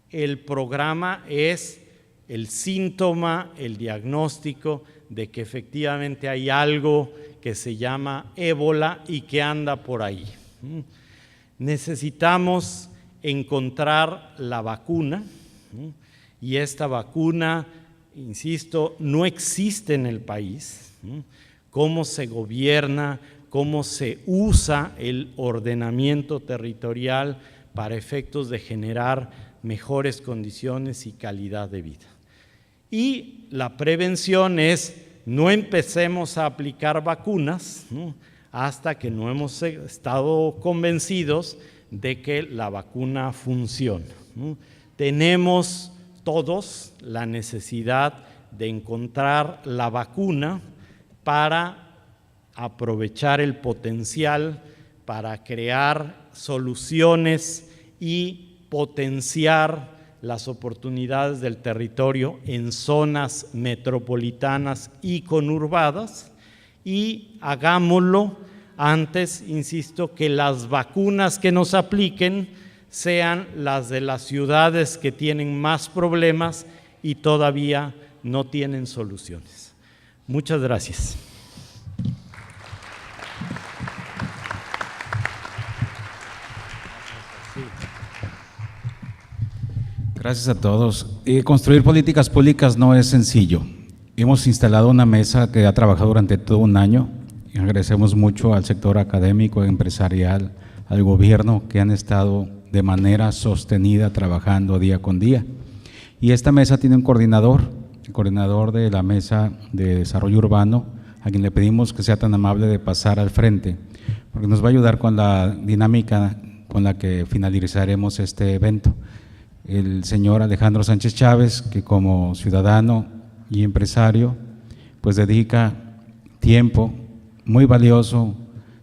el programa es el síntoma, el diagnóstico de que efectivamente hay algo que se llama ébola y que anda por ahí. Necesitamos encontrar la vacuna, y esta vacuna, insisto, no existe en el país. Cómo se gobierna, cómo se usa el ordenamiento territorial para efectos de generar mejores condiciones y calidad de vida. Y la prevención es: no empecemos a aplicar vacunas hasta que no hemos estado convencidos de que la vacuna funciona. Tenemos todos la necesidad de encontrar la vacuna para aprovechar el potencial, para crear soluciones y potenciar las oportunidades del territorio en zonas metropolitanas y conurbadas, y hagámoslo antes, insisto, que las vacunas que nos apliquen sean las de las ciudades que tienen más problemas y todavía no tienen soluciones. Muchas gracias. Gracias a todos. Construir políticas públicas no es sencillo. Hemos instalado una mesa que ha trabajado durante todo un año. Agradecemos mucho al sector académico, empresarial, al gobierno, que han estado de manera sostenida trabajando día con día. Y esta mesa tiene un coordinador, el coordinador de la Mesa de Desarrollo Urbano, a quien le pedimos que sea tan amable de pasar al frente, porque nos va a ayudar con la dinámica con la que finalizaremos este evento. El señor Alejandro Sánchez Chávez, que como ciudadano y empresario, pues dedica tiempo muy valioso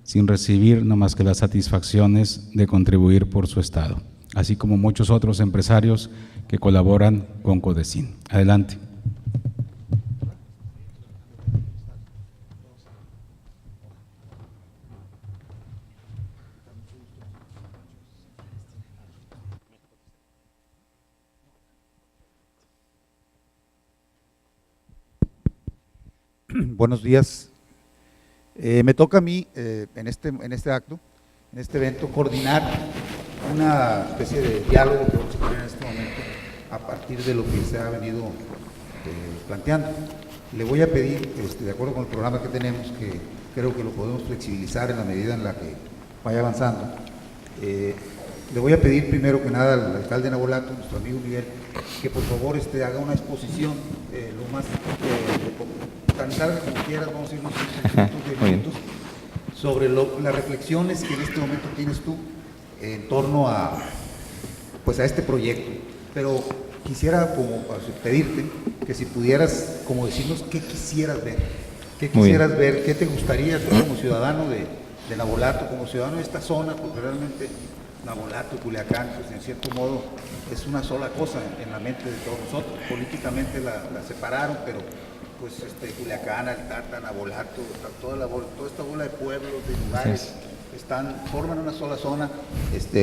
sin recibir no más que las satisfacciones de contribuir por su estado, así como muchos otros empresarios que colaboran con Codecín. Adelante. Buenos días. Me toca a mí, en este acto, en este evento, coordinar una especie de diálogo que vamos a tener en este momento a partir de lo que se ha venido planteando. Le voy a pedir, de acuerdo con el programa que tenemos, que creo que lo podemos flexibilizar en la medida en la que vaya avanzando, le voy a pedir primero que nada al alcalde de Nabolato, nuestro amigo Miguel, que por favor haga una exposición lo más tan larga como quieras, vamos a ir unos 5 minutos, sobre las reflexiones que en este momento tienes tú en torno a este proyecto. Pero quisiera como pedirte que si pudieras como decirnos qué quisieras ver, qué te gustaría tú como ciudadano de Nabolato, como ciudadano de esta zona, porque realmente Nabolato, Culiacán, pues en cierto modo es una sola cosa en la mente de todos nosotros. Políticamente la separaron, pero pues Culiacán, Altata, Nabolato, toda esta bola de pueblos, de lugares, forman una sola zona,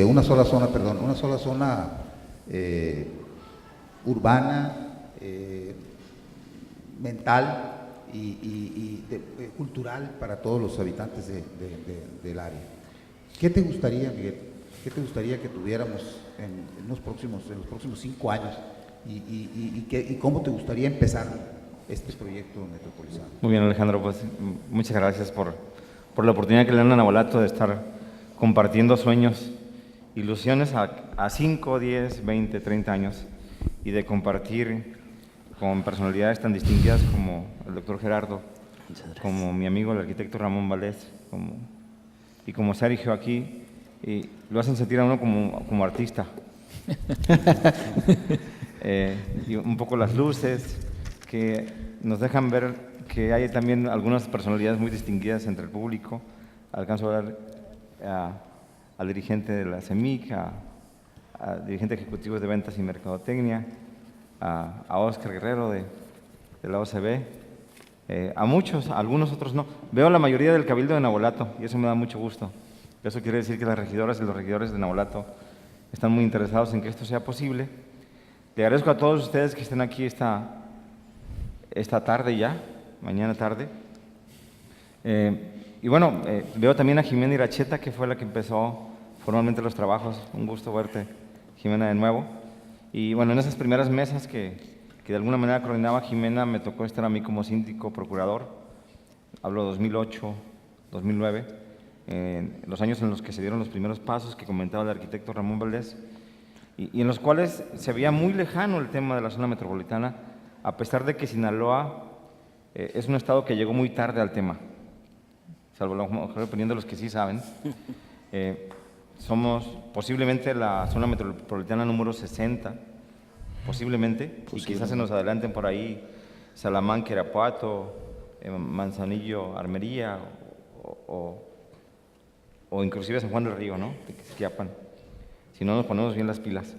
una sola zona urbana, mental y cultural para todos los habitantes del área. ¿Qué te gustaría, Miguel? ¿Qué te gustaría que tuviéramos en los próximos 5 años? ¿Y cómo te gustaría empezar este proyecto metropolitano? Muy bien, Alejandro, pues muchas gracias por la oportunidad que le dan a Nabolato de estar compartiendo sueños, ilusiones a 5, 10, 20, 30 años y de compartir con personalidades tan distinguidas como el doctor Gerardo, como mi amigo el arquitecto Ramón Valdés, y como Sergio aquí, y lo hacen sentir a uno como artista. Y un poco las luces, que nos dejan ver que hay también algunas personalidades muy distinguidas entre el público. Alcanzo a ver al dirigente de la CEMIC, al dirigente ejecutivo de ventas y mercadotecnia, a Óscar Guerrero de la OCB, a muchos, a algunos otros no. Veo a la mayoría del cabildo de Nabolato y eso me da mucho gusto. Eso quiere decir que las regidoras y los regidores de Nabolato están muy interesados en que esto sea posible. Le agradezco a todos ustedes que estén aquí esta tarde ya, mañana tarde. Y bueno, veo también a Jimena Iracheta, que fue la que empezó formalmente los trabajos. Un gusto verte, Jimena, de nuevo. Y bueno, en esas primeras mesas que de alguna manera coordinaba Jimena, me tocó estar a mí como síndico procurador. Hablo 2008, 2009, los años en los que se dieron los primeros pasos que comentaba el arquitecto Ramón Valdés, y en los cuales se veía muy lejano el tema de la zona metropolitana, a pesar de que Sinaloa es un estado que llegó muy tarde al tema, salvo la mejor opinión de los que sí saben. Somos posiblemente la zona metropolitana número 60, posiblemente, y quizás se nos adelanten por ahí Salamanca, Irapuato, Manzanillo, Armería, o inclusive San Juan del Río, ¿no? Tequisquiapan, si no nos ponemos bien las pilas.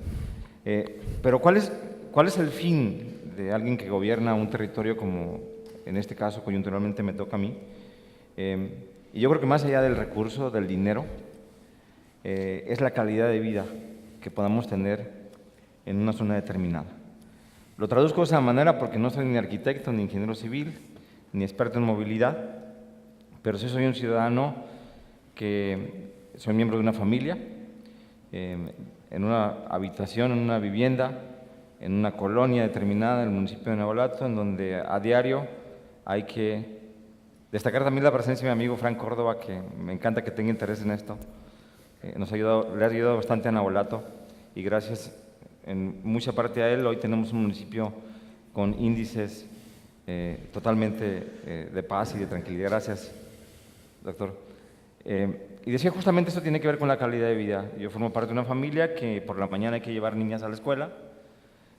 Pero ¿cuál es el fin de alguien que gobierna un territorio como, en este caso, coyunturalmente me toca a mí? Y yo creo que más allá del recurso, del dinero, es la calidad de vida que podamos tener en una zona determinada. Lo traduzco de esa manera porque no soy ni arquitecto, ni ingeniero civil, ni experto en movilidad, pero sí soy un ciudadano que soy miembro de una familia, en una habitación, en una vivienda, en una colonia determinada en el municipio de Nabolato, en donde a diario hay que destacar también la presencia de mi amigo Frank Córdoba, que me encanta que tenga interés en esto. Le ha ayudado bastante a Nabolato y gracias en mucha parte a él, hoy tenemos un municipio con índices totalmente de paz y de tranquilidad. Gracias, doctor. Y decía, justamente esto tiene que ver con la calidad de vida. Yo formo parte de una familia que por la mañana hay que llevar niñas a la escuela.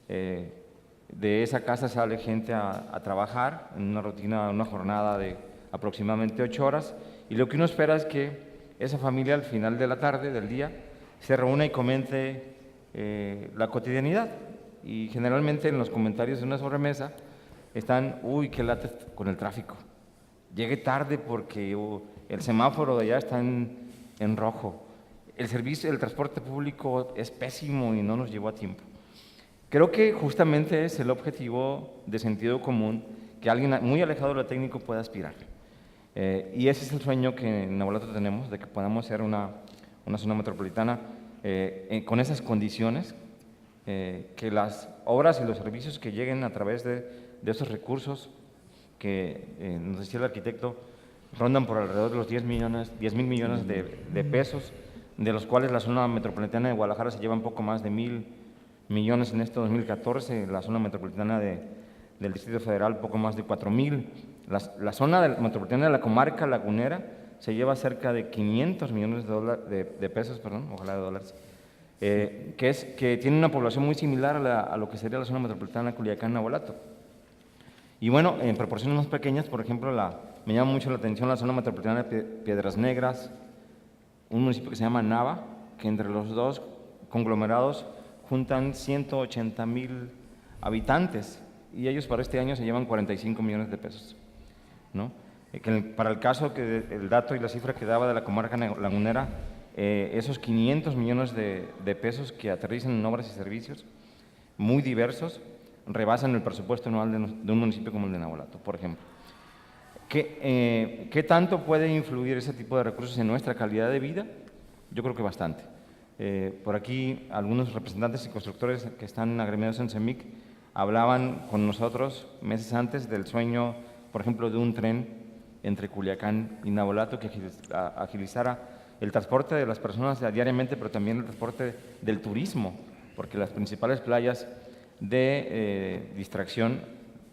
De esa casa sale gente a trabajar en una rutina, una jornada de aproximadamente 8 horas. Y lo que uno espera es que esa familia al final de la tarde, del día, se reúna y comente la cotidianidad. Y generalmente en los comentarios de una sobremesa están, uy, qué lata con el tráfico. Llegué tarde porque el semáforo de allá está en rojo. El servicio del transporte público es pésimo y no nos llevó a tiempo. Creo que justamente es el objetivo de sentido común que alguien muy alejado de lo técnico pueda aspirar. Y ese es el sueño que en Navolato tenemos, de que podamos ser una zona metropolitana con esas condiciones, que las obras y los servicios que lleguen a través de esos recursos que nos decía el arquitecto rondan por alrededor de los 10 mil millones de pesos, de los cuales la zona metropolitana de Guadalajara se lleva un poco más de 1,000 millones en este 2014, la zona metropolitana del Distrito Federal poco más de 4,000, la zona metropolitana de la comarca lagunera se lleva cerca de 500 millones de pesos, ojalá de dólares, que tiene una población muy similar a lo que sería la zona metropolitana de Culiacán-Navolato. Y bueno, en proporciones más pequeñas, por ejemplo, me llama mucho la atención la zona metropolitana de Piedras Negras, un municipio que se llama Nava, que entre los dos conglomerados juntan 180,000 habitantes, y ellos para este año se llevan 45 millones de pesos, ¿no? Para el caso, el dato y la cifra que daba de la comarca lagunera, esos 500 millones de pesos que aterrizan en obras y servicios muy diversos, rebasan el presupuesto anual de un municipio como el de Navolato, por ejemplo. ¿Qué tanto puede influir ese tipo de recursos en nuestra calidad de vida? Yo creo que bastante. Por aquí algunos representantes y constructores que están agremiados en CEMIC hablaban con nosotros meses antes del sueño, por ejemplo, de un tren entre Culiacán y Navolato que agilizara el transporte de las personas diariamente, pero también el transporte del turismo, porque las principales playas de distracción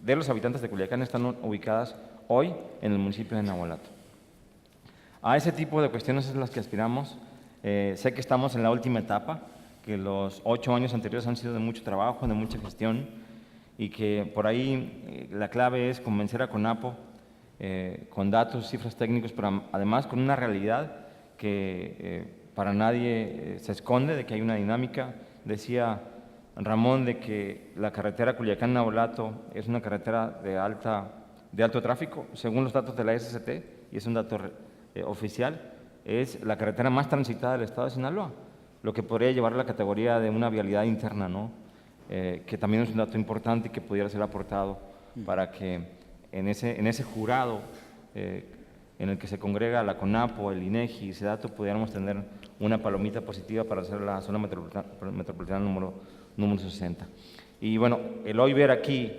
de los habitantes de Culiacán están ubicadas hoy en el municipio de Navolato. A ese tipo de cuestiones es las que aspiramos. Sé que estamos en la última etapa, que los 8 años anteriores han sido de mucho trabajo, de mucha gestión, y que por ahí la clave es convencer a CONAPO con datos, cifras técnicos, pero además con una realidad que para nadie se esconde, de que hay una dinámica. Decía Ramón de que la carretera Culiacán-Navolato es una carretera de alto tráfico, según los datos de la SCT, y es un dato oficial, es la carretera más transitada del estado de Sinaloa, lo que podría llevar a la categoría de una vialidad interna, ¿no? Que también es un dato importante y que pudiera ser aportado para que en ese jurado en el que se congrega la CONAPO, el INEGI y SEDATU, pudiéramos tener una palomita positiva para hacer la zona metropolitana número 60. Y bueno, el hoy ver aquí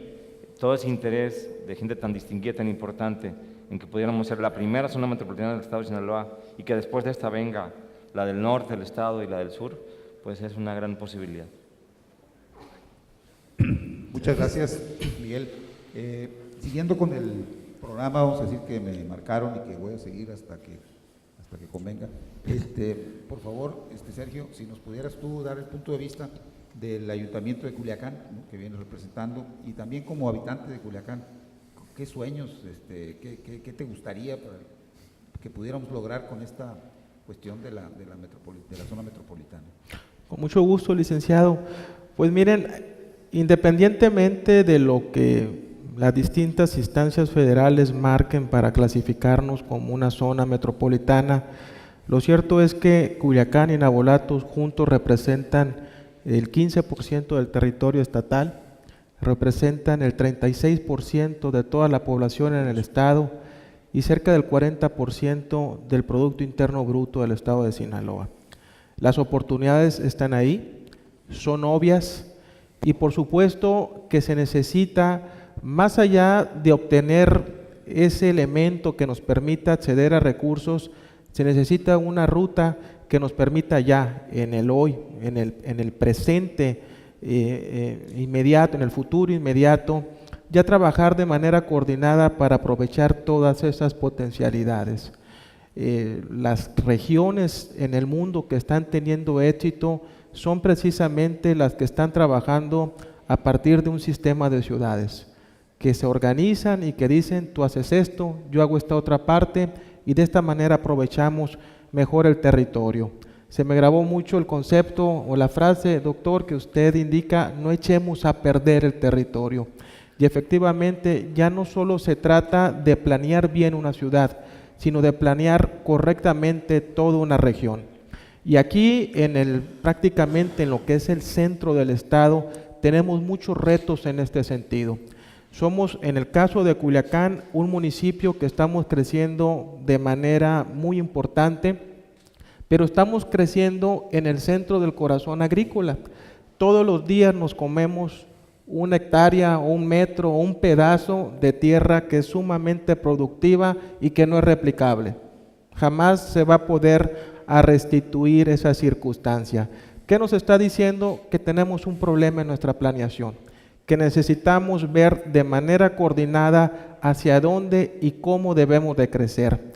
todo ese interés de gente tan distinguida, tan importante, en que pudiéramos ser la primera zona metropolitana del estado de Sinaloa y que después de esta venga la del norte del estado y la del sur, pues es una gran posibilidad. Muchas gracias, Miguel. Siguiendo con el programa, vamos a decir que me marcaron y que voy a seguir hasta que convenga. Por favor, Sergio, si nos pudieras tú dar el punto de vista del Ayuntamiento de Culiacán, ¿no?, que vienes representando, y también como habitante de Culiacán, ¿qué sueños, qué te gustaría para que pudiéramos lograr con esta cuestión de la zona metropolitana? Con mucho gusto, licenciado. Pues miren, independientemente de lo que las distintas instancias federales marquen para clasificarnos como una zona metropolitana, lo cierto es que Culiacán y Navolato juntos representan el 15% del territorio estatal, representan el 36% de toda la población en el estado y cerca del 40% del Producto Interno Bruto del estado de Sinaloa. Las oportunidades están ahí, son obvias, y por supuesto que se necesita, más allá de obtener ese elemento que nos permita acceder a recursos, se necesita una ruta que nos permita ya en el hoy, en el presente inmediato, en el futuro inmediato, ya trabajar de manera coordinada para aprovechar todas esas potencialidades. Las regiones en el mundo que están teniendo éxito son precisamente las que están trabajando a partir de un sistema de ciudades, que se organizan y que dicen, tú haces esto, yo hago esta otra parte, y de esta manera aprovechamos mejor el territorio. Se me grabó mucho el concepto o la frase, doctor, que usted indica, no echemos a perder el territorio. Y efectivamente ya no solo se trata de planear bien una ciudad, sino de planear correctamente toda una región. Y aquí prácticamente en lo que es el centro del estado tenemos muchos retos en este sentido. Somos, en el caso de Culiacán, un municipio que estamos creciendo de manera muy importante, pero estamos creciendo en el centro del corazón agrícola. Todos los días nos comemos una hectárea o un metro o un pedazo de tierra que es sumamente productiva y que no es replicable. Jamás se va a poder restituir esa circunstancia. ¿Qué nos está diciendo? Que tenemos un problema en nuestra planeación, que necesitamos ver de manera coordinada hacia dónde y cómo debemos de crecer.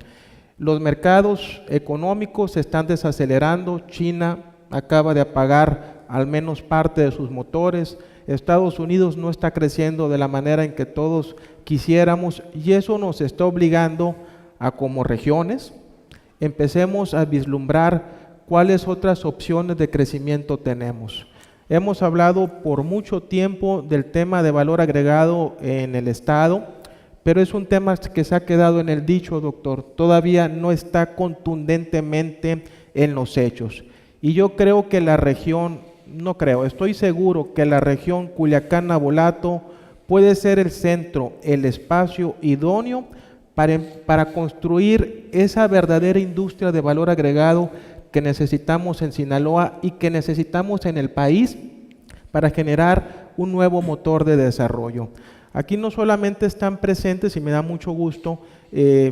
Los mercados económicos se están desacelerando. China acaba de apagar al menos parte de sus motores. Estados Unidos no está creciendo de la manera en que todos quisiéramos, y eso nos está obligando a, como regiones, empecemos a vislumbrar cuáles otras opciones de crecimiento tenemos. Hemos hablado por mucho tiempo del tema de valor agregado en el Estado, pero es un tema que se ha quedado en el dicho, doctor. Todavía no está contundentemente en los hechos. Y yo creo que la región, no creo, estoy seguro que la región Culiacán-Navolato puede ser el centro, el espacio idóneo para construir esa verdadera industria de valor agregado que necesitamos en Sinaloa y que necesitamos en el país para generar un nuevo motor de desarrollo. Aquí no solamente están presentes, y me da mucho gusto,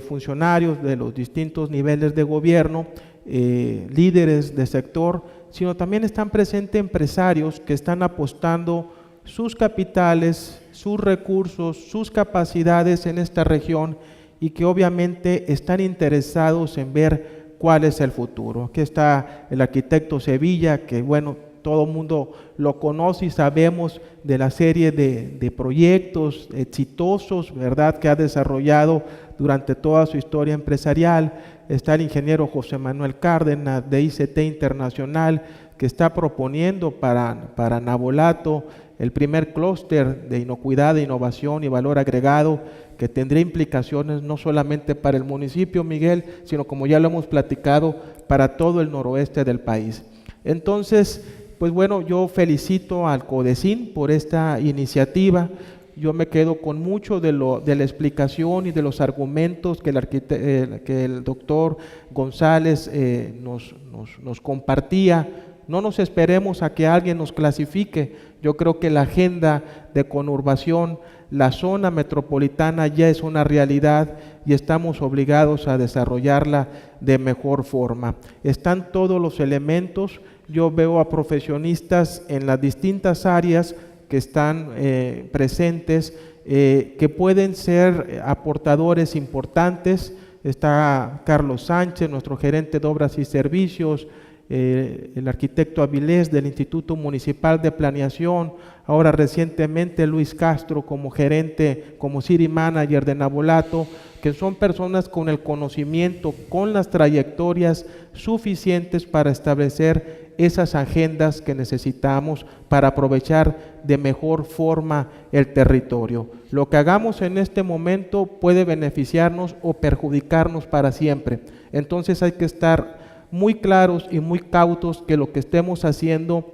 funcionarios de los distintos niveles de gobierno, líderes de sector, sino también están presentes empresarios que están apostando sus capitales, sus recursos, sus capacidades en esta región y que obviamente están interesados en ver cuál es el futuro. Aquí está el arquitecto Sevilla, que bueno, todo el mundo lo conoce y sabemos de la serie de proyectos exitosos, ¿verdad?, que ha desarrollado durante toda su historia empresarial. Está el ingeniero José Manuel Cárdenas de ICT Internacional, que está proponiendo para Navolato el primer clúster de inocuidad, de innovación y valor agregado, que tendría implicaciones no solamente para el municipio, Miguel, sino, como ya lo hemos platicado, para todo el noroeste del país. Entonces, pues bueno, yo felicito al CODECIN por esta iniciativa. Yo me quedo con mucho de la explicación y de los argumentos que el doctor González nos compartía. No nos esperemos a que alguien nos clasifique. Yo creo que la agenda de conurbación, la zona metropolitana ya es una realidad y estamos obligados a desarrollarla de mejor forma. Están todos los elementos. Yo veo a profesionistas en las distintas áreas que están presentes, que pueden ser aportadores importantes. Está Carlos Sánchez, nuestro gerente de obras y servicios, el arquitecto Avilés del Instituto Municipal de Planeación, ahora recientemente Luis Castro como gerente, como city manager de Navolato, que son personas con el conocimiento, con las trayectorias suficientes para establecer esas agendas que necesitamos para aprovechar de mejor forma el territorio. Lo que hagamos en este momento puede beneficiarnos o perjudicarnos para siempre. Entonces hay que estar muy claros y muy cautos que lo que estemos haciendo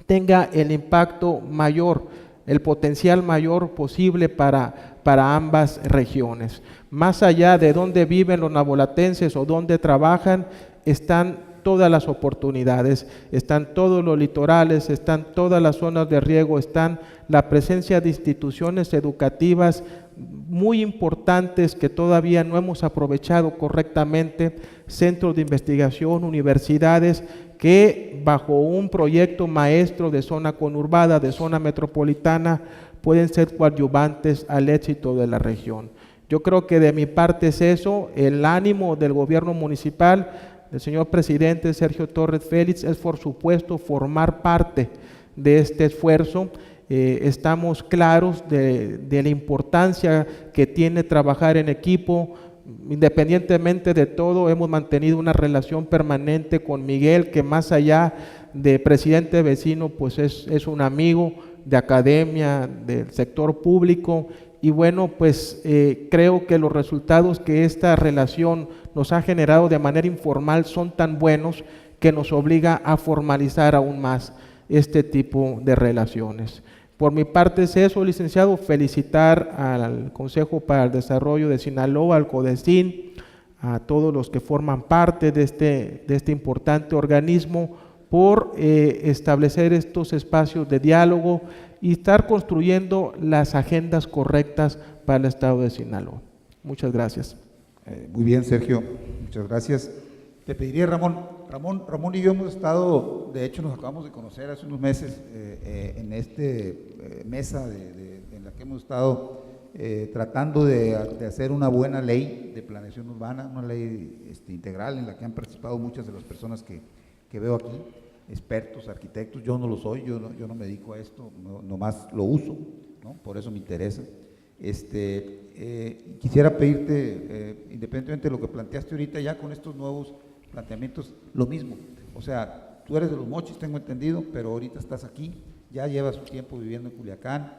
tenga el impacto mayor, el potencial mayor posible para ambas regiones. Más allá de dónde viven los navolatenses o dónde trabajan, están todas las oportunidades, están todos los litorales, están todas las zonas de riego, están la presencia de instituciones educativas muy importantes que todavía no hemos aprovechado correctamente, centros de investigación, universidades que bajo un proyecto maestro de zona conurbada, de zona metropolitana, pueden ser coadyuvantes al éxito de la región. Yo creo que de mi parte es eso, el ánimo del gobierno municipal, del señor presidente Sergio Torres Félix, es por supuesto formar parte de este esfuerzo. Estamos claros de la importancia que tiene trabajar en equipo. Independientemente de todo, hemos mantenido una relación permanente con Miguel, que más allá de presidente vecino, pues es un amigo de academia, del sector público, y bueno, pues creo que los resultados que esta relación nos ha generado de manera informal son tan buenos que nos obliga a formalizar aún más este tipo de relaciones. Por mi parte es eso, licenciado, felicitar al Consejo para el Desarrollo de Sinaloa, al CODESIN, a todos los que forman parte de este importante organismo por establecer estos espacios de diálogo y estar construyendo las agendas correctas para el estado de Sinaloa. Muchas gracias. Muy bien, Sergio, muchas gracias. Te pediría, Ramón y yo hemos estado, de hecho nos acabamos de conocer hace unos meses en mesa en la que hemos estado tratando de hacer una buena ley de planeación urbana, una ley integral en la que han participado muchas de las personas que veo aquí, expertos, arquitectos. Yo no lo soy, yo no me dedico a esto, nomás lo uso, ¿no? Por eso me interesa. Quisiera pedirte, independientemente de lo que planteaste ahorita, ya con estos nuevos planteamientos, lo mismo. O sea, tú eres de Los Mochis, tengo entendido, pero ahorita estás aquí, ya llevas un tiempo viviendo en Culiacán.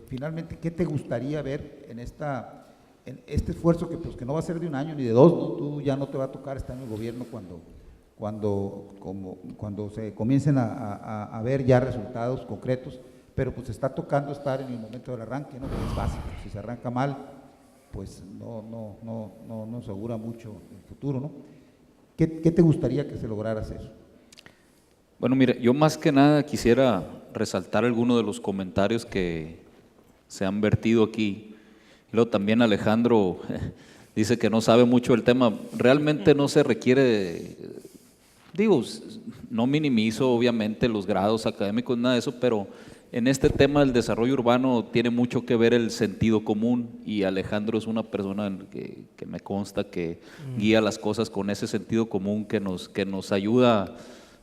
Finalmente, ¿qué te gustaría ver en este esfuerzo que no va a ser de un año ni de dos, ¿no? Tú ya no te va a tocar estar en el gobierno cuando se comiencen a ver ya resultados concretos, pero pues está tocando estar en el momento del arranque, ¿no? Porque es básico. Si se arranca mal, pues no asegura mucho el futuro, ¿no? ¿Qué te gustaría que se lograra hacer? Bueno, mire, yo más que nada quisiera resaltar algunos de los comentarios que se han vertido aquí. Luego también Alejandro dice que no sabe mucho del tema. Realmente no se requiere, no minimizo obviamente los grados académicos, nada de eso, pero en este tema del desarrollo urbano tiene mucho que ver el sentido común, y Alejandro es una persona que me consta que guía las cosas con ese sentido común que nos ayuda,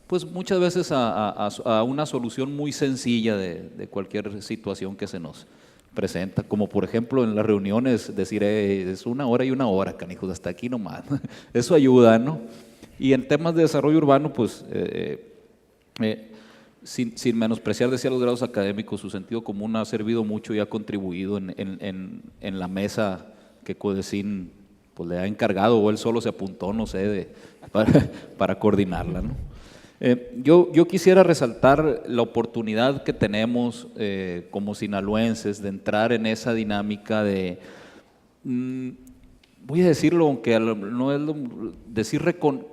pues muchas veces a una solución muy sencilla de cualquier situación que se nos presenta, como por ejemplo en las reuniones decir es 1 hora y 1 hora, canijos, hasta aquí nomás. Eso ayuda, ¿no? Y en temas de desarrollo urbano, pues sin menospreciar, decía, los grados académicos, su sentido común ha servido mucho y ha contribuido en la mesa que CODESIN pues le ha encargado, o él solo se apuntó, no sé, para coordinarla, ¿no? Yo quisiera resaltar la oportunidad que tenemos como sinaloenses de entrar en esa dinámica de, voy a decirlo, aunque no es decir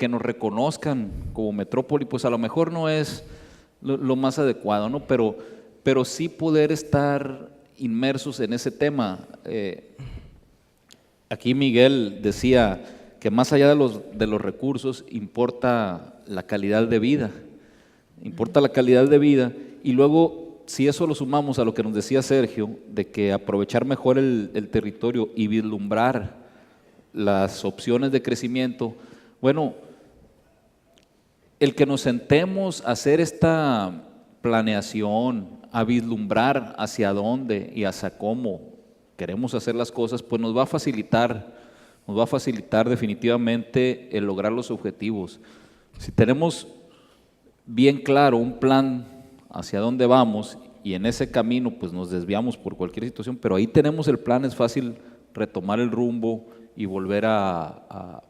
que nos reconozcan como metrópoli, pues a lo mejor no es lo más adecuado, ¿no? Pero sí poder estar inmersos en ese tema. Aquí Miguel decía que más allá de los recursos importa la calidad de vida, y luego si eso lo sumamos a lo que nos decía Sergio, de que aprovechar mejor el territorio y vislumbrar las opciones de crecimiento, bueno, el que nos sentemos a hacer esta planeación, a vislumbrar hacia dónde y hacia cómo queremos hacer las cosas, pues nos va a facilitar definitivamente el lograr los objetivos. Si tenemos bien claro un plan hacia dónde vamos y en ese camino pues nos desviamos por cualquier situación, pero ahí tenemos el plan, es fácil retomar el rumbo y volver a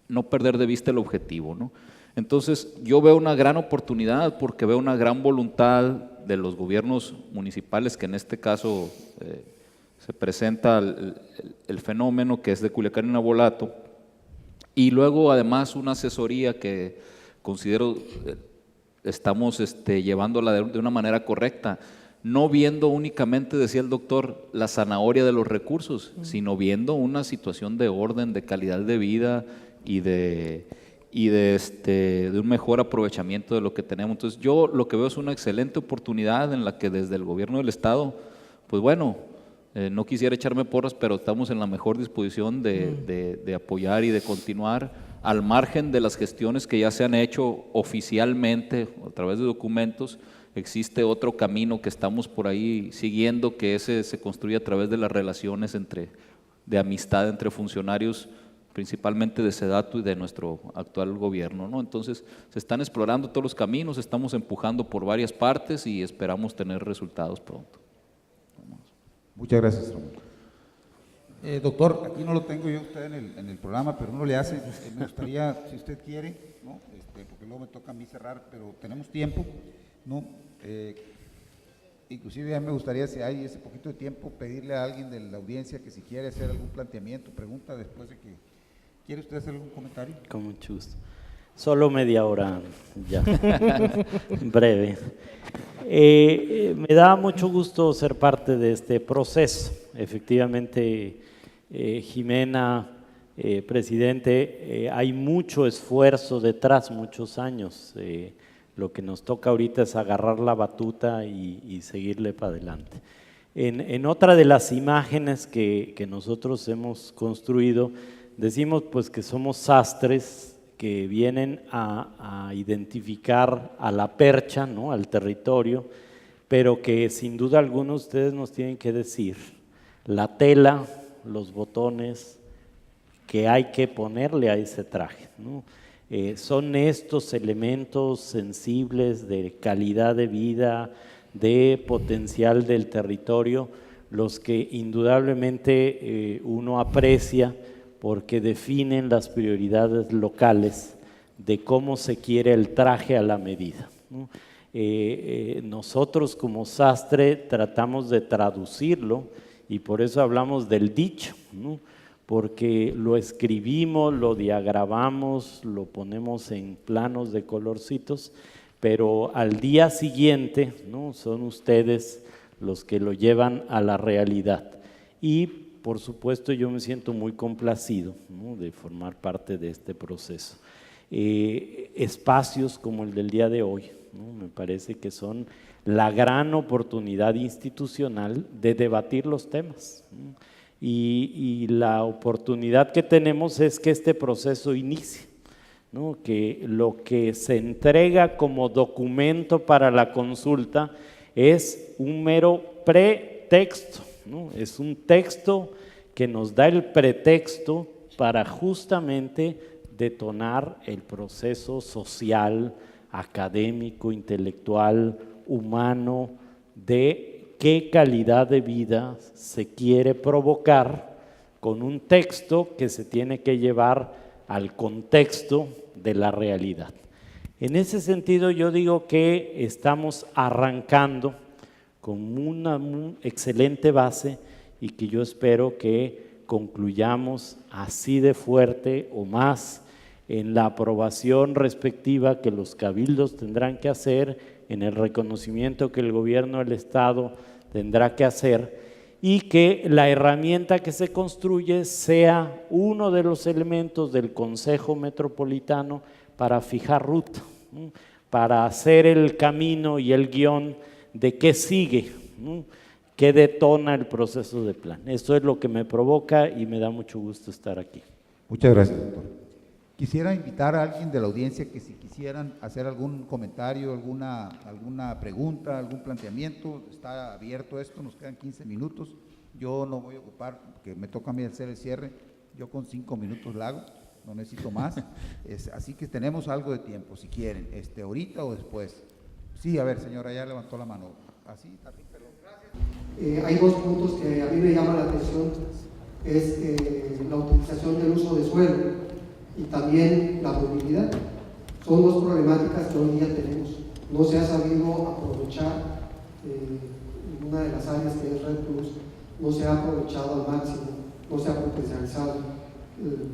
no perder de vista el objetivo, ¿no? Entonces yo veo una gran oportunidad porque veo una gran voluntad de los gobiernos municipales, que en este caso se presenta el fenómeno que es de Culiacán y Navolato, y luego además una asesoría que considero estamos llevándola de una manera correcta, no viendo únicamente, decía el doctor, la zanahoria de los recursos, sino viendo una situación de orden, de calidad de vida y de un mejor aprovechamiento de lo que tenemos. Entonces yo lo que veo es una excelente oportunidad en la que desde el gobierno del estado, pues bueno, no quisiera echarme porras, pero estamos en la mejor disposición de apoyar y de continuar al margen de las gestiones que ya se han hecho oficialmente a través de documentos. Existe otro camino que estamos por ahí siguiendo, que ese se construye a través de las relaciones de amistad entre funcionarios, principalmente de SEDATU y de nuestro actual gobierno, ¿no? Entonces se están explorando todos los caminos, estamos empujando por varias partes y esperamos tener resultados pronto. Muchas gracias, Ramón. Doctor, aquí no lo tengo yo usted en el programa, pero uno le hace, me gustaría, si usted quiere, ¿no? Porque luego me toca a mí cerrar, pero tenemos tiempo, ¿no? Inclusive ya me gustaría, si hay ese poquito de tiempo, pedirle a alguien de la audiencia que si quiere hacer algún planteamiento, pregunta, después de que… ¿Quiere usted hacer algún comentario? Con mucho gusto. Solo media hora, ya, breve. Me da mucho gusto ser parte de este proceso. Efectivamente, Jimena, presidente, hay mucho esfuerzo detrás, muchos años. Lo que nos toca ahorita es agarrar la batuta y seguirle para adelante. En otra de las imágenes que nosotros hemos construido, decimos pues que somos sastres que vienen a identificar a la percha, ¿no?, al territorio, pero que sin duda alguna ustedes nos tienen que decir la tela, los botones que hay que ponerle a ese traje, ¿no? Son estos elementos sensibles de calidad de vida, de potencial del territorio, los que indudablemente uno aprecia porque definen las prioridades locales de cómo se quiere el traje a la medida, ¿no? Nosotros como sastre tratamos de traducirlo y por eso hablamos del dicho, ¿no?, porque lo escribimos, lo diagramamos, lo ponemos en planos de colorcitos, pero al día siguiente, ¿no?, son ustedes los que lo llevan a la realidad. Y por supuesto yo me siento muy complacido, ¿no?, de formar parte de este proceso. Espacios como el del día de hoy, ¿no?, me parece que son la gran oportunidad institucional de debatir los temas, ¿no? Y la oportunidad que tenemos es que este proceso inicie, ¿no?, que lo que se entrega como documento para la consulta es un mero pretexto, ¿no? Es un texto que nos da el pretexto para justamente detonar el proceso social, académico, intelectual, humano, de qué calidad de vida se quiere provocar con un texto que se tiene que llevar al contexto de la realidad. En ese sentido yo digo que estamos arrancando con una excelente base y que yo espero que concluyamos así de fuerte o más en la aprobación respectiva que los cabildos tendrán que hacer, en el reconocimiento que el gobierno del Estado tendrá que hacer, y que la herramienta que se construye sea uno de los elementos del Consejo Metropolitano para fijar ruta, ¿no?, para hacer el camino y el guión de qué sigue, ¿no?, qué detona el proceso de plan. Eso es lo que me provoca y me da mucho gusto estar aquí. Muchas gracias, doctor. Quisiera invitar a alguien de la audiencia que si quisieran hacer algún comentario, alguna pregunta, algún planteamiento, está abierto esto, nos quedan 15 minutos. Yo no voy a ocupar, porque me toca a mí hacer el cierre, yo con 5 minutos la hago, no necesito más. Así que tenemos algo de tiempo, si quieren, ahorita o después. Sí, a ver, señora, ya levantó la mano. Así, también, perdón. Gracias. Hay dos puntos que a mí me llaman la atención, es la utilización del uso de suelo y también la movilidad. Son dos problemáticas que hoy día tenemos. No se ha sabido aprovechar una de las áreas que es Red Plus, no se ha aprovechado al máximo, no se ha potencializado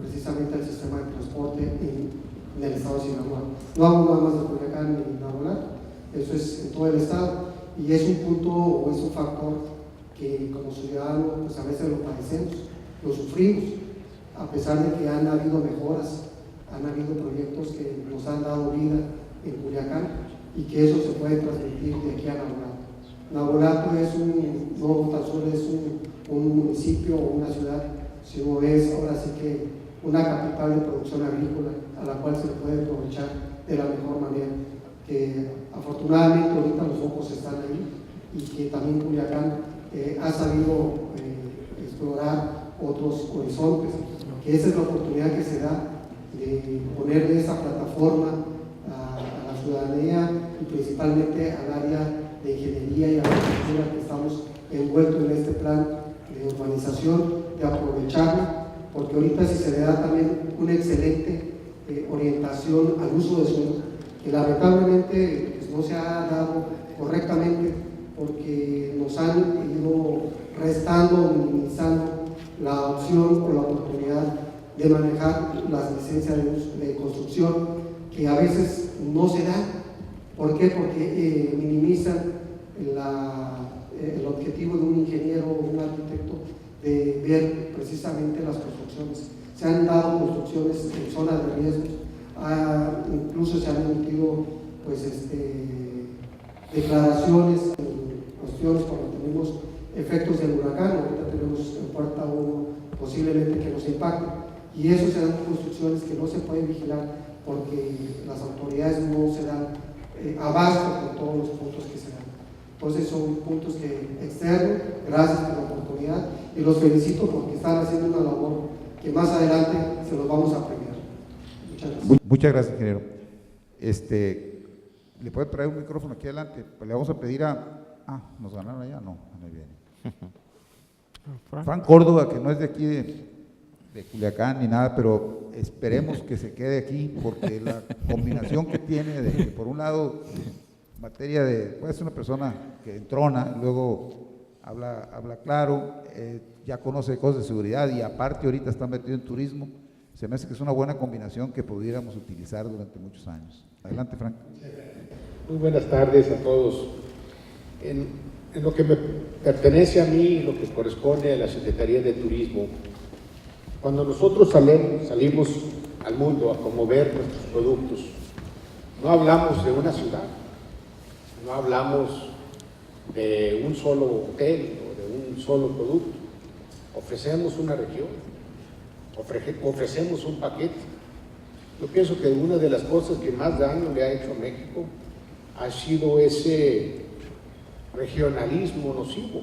precisamente el sistema de transporte en el estado de Sinaloa. No hablo nada más de Culiacán ni Navojoa, eso es en todo el estado, y es un punto o es un factor que como ciudadanos pues a veces lo padecemos, lo sufrimos, a pesar de que han habido mejoras, han habido proyectos que nos han dado vida en Culiacán y que eso se puede transmitir de aquí a Navojoa. Navojoa no tan solo es un municipio o una ciudad, sino es ahora sí que una capital de producción agrícola a la cual se puede aprovechar de la mejor manera. Que afortunadamente ahorita los focos están ahí y que también Culiacán ha sabido explorar otros horizontes, que esa es la oportunidad que se da de ponerle esa plataforma a la ciudadanía y principalmente al área de ingeniería y arquitectura que estamos envueltos en este plan de urbanización, de aprovecharlo, porque ahorita si se le da también una excelente orientación al uso de suelo, que lamentablemente pues, no se ha dado correctamente porque nos han ido restando, minimizando la opción o la oportunidad de manejar las licencias de construcción, que a veces no se dan. ¿Por qué? Porque minimizan el objetivo de un ingeniero o un arquitecto de ver precisamente las construcciones. Se han dado construcciones en zonas de riesgo, incluso se han emitido pues, declaraciones en cuestiones cuando tenemos efectos del huracán. Ahorita tenemos en puerta 1 posiblemente que nos impacte, y eso se dan construcciones que no se pueden vigilar porque las autoridades no se dan abasto con todos los puntos que se dan. Entonces son puntos que externo. Gracias por la oportunidad y los felicito porque están haciendo una labor que más adelante se los vamos a premiar. Muchas gracias. Muchas gracias, ingeniero. ¿Le puede traer un micrófono aquí adelante? Pues le vamos a pedir ¿nos ganaron allá? No, no viene. Frank Córdoba, que no es de aquí de Culiacán ni nada, pero esperemos que se quede aquí, porque la combinación que tiene de, por un lado, materia de, puede ser una persona que entrona, luego habla claro, ya conoce cosas de seguridad y aparte ahorita está metido en turismo. Se me hace que es una buena combinación que pudiéramos utilizar durante muchos años. Adelante, Frank. Muy buenas tardes a todos. En lo que me pertenece a mí, lo que corresponde a la Secretaría de Turismo, cuando nosotros salimos al mundo a promover nuestros productos, no hablamos de una ciudad, no hablamos de un solo hotel o de un solo producto. Ofrecemos una región, ofrecemos un paquete. Yo pienso que una de las cosas que más daño le ha hecho a México ha sido ese regionalismo nocivo,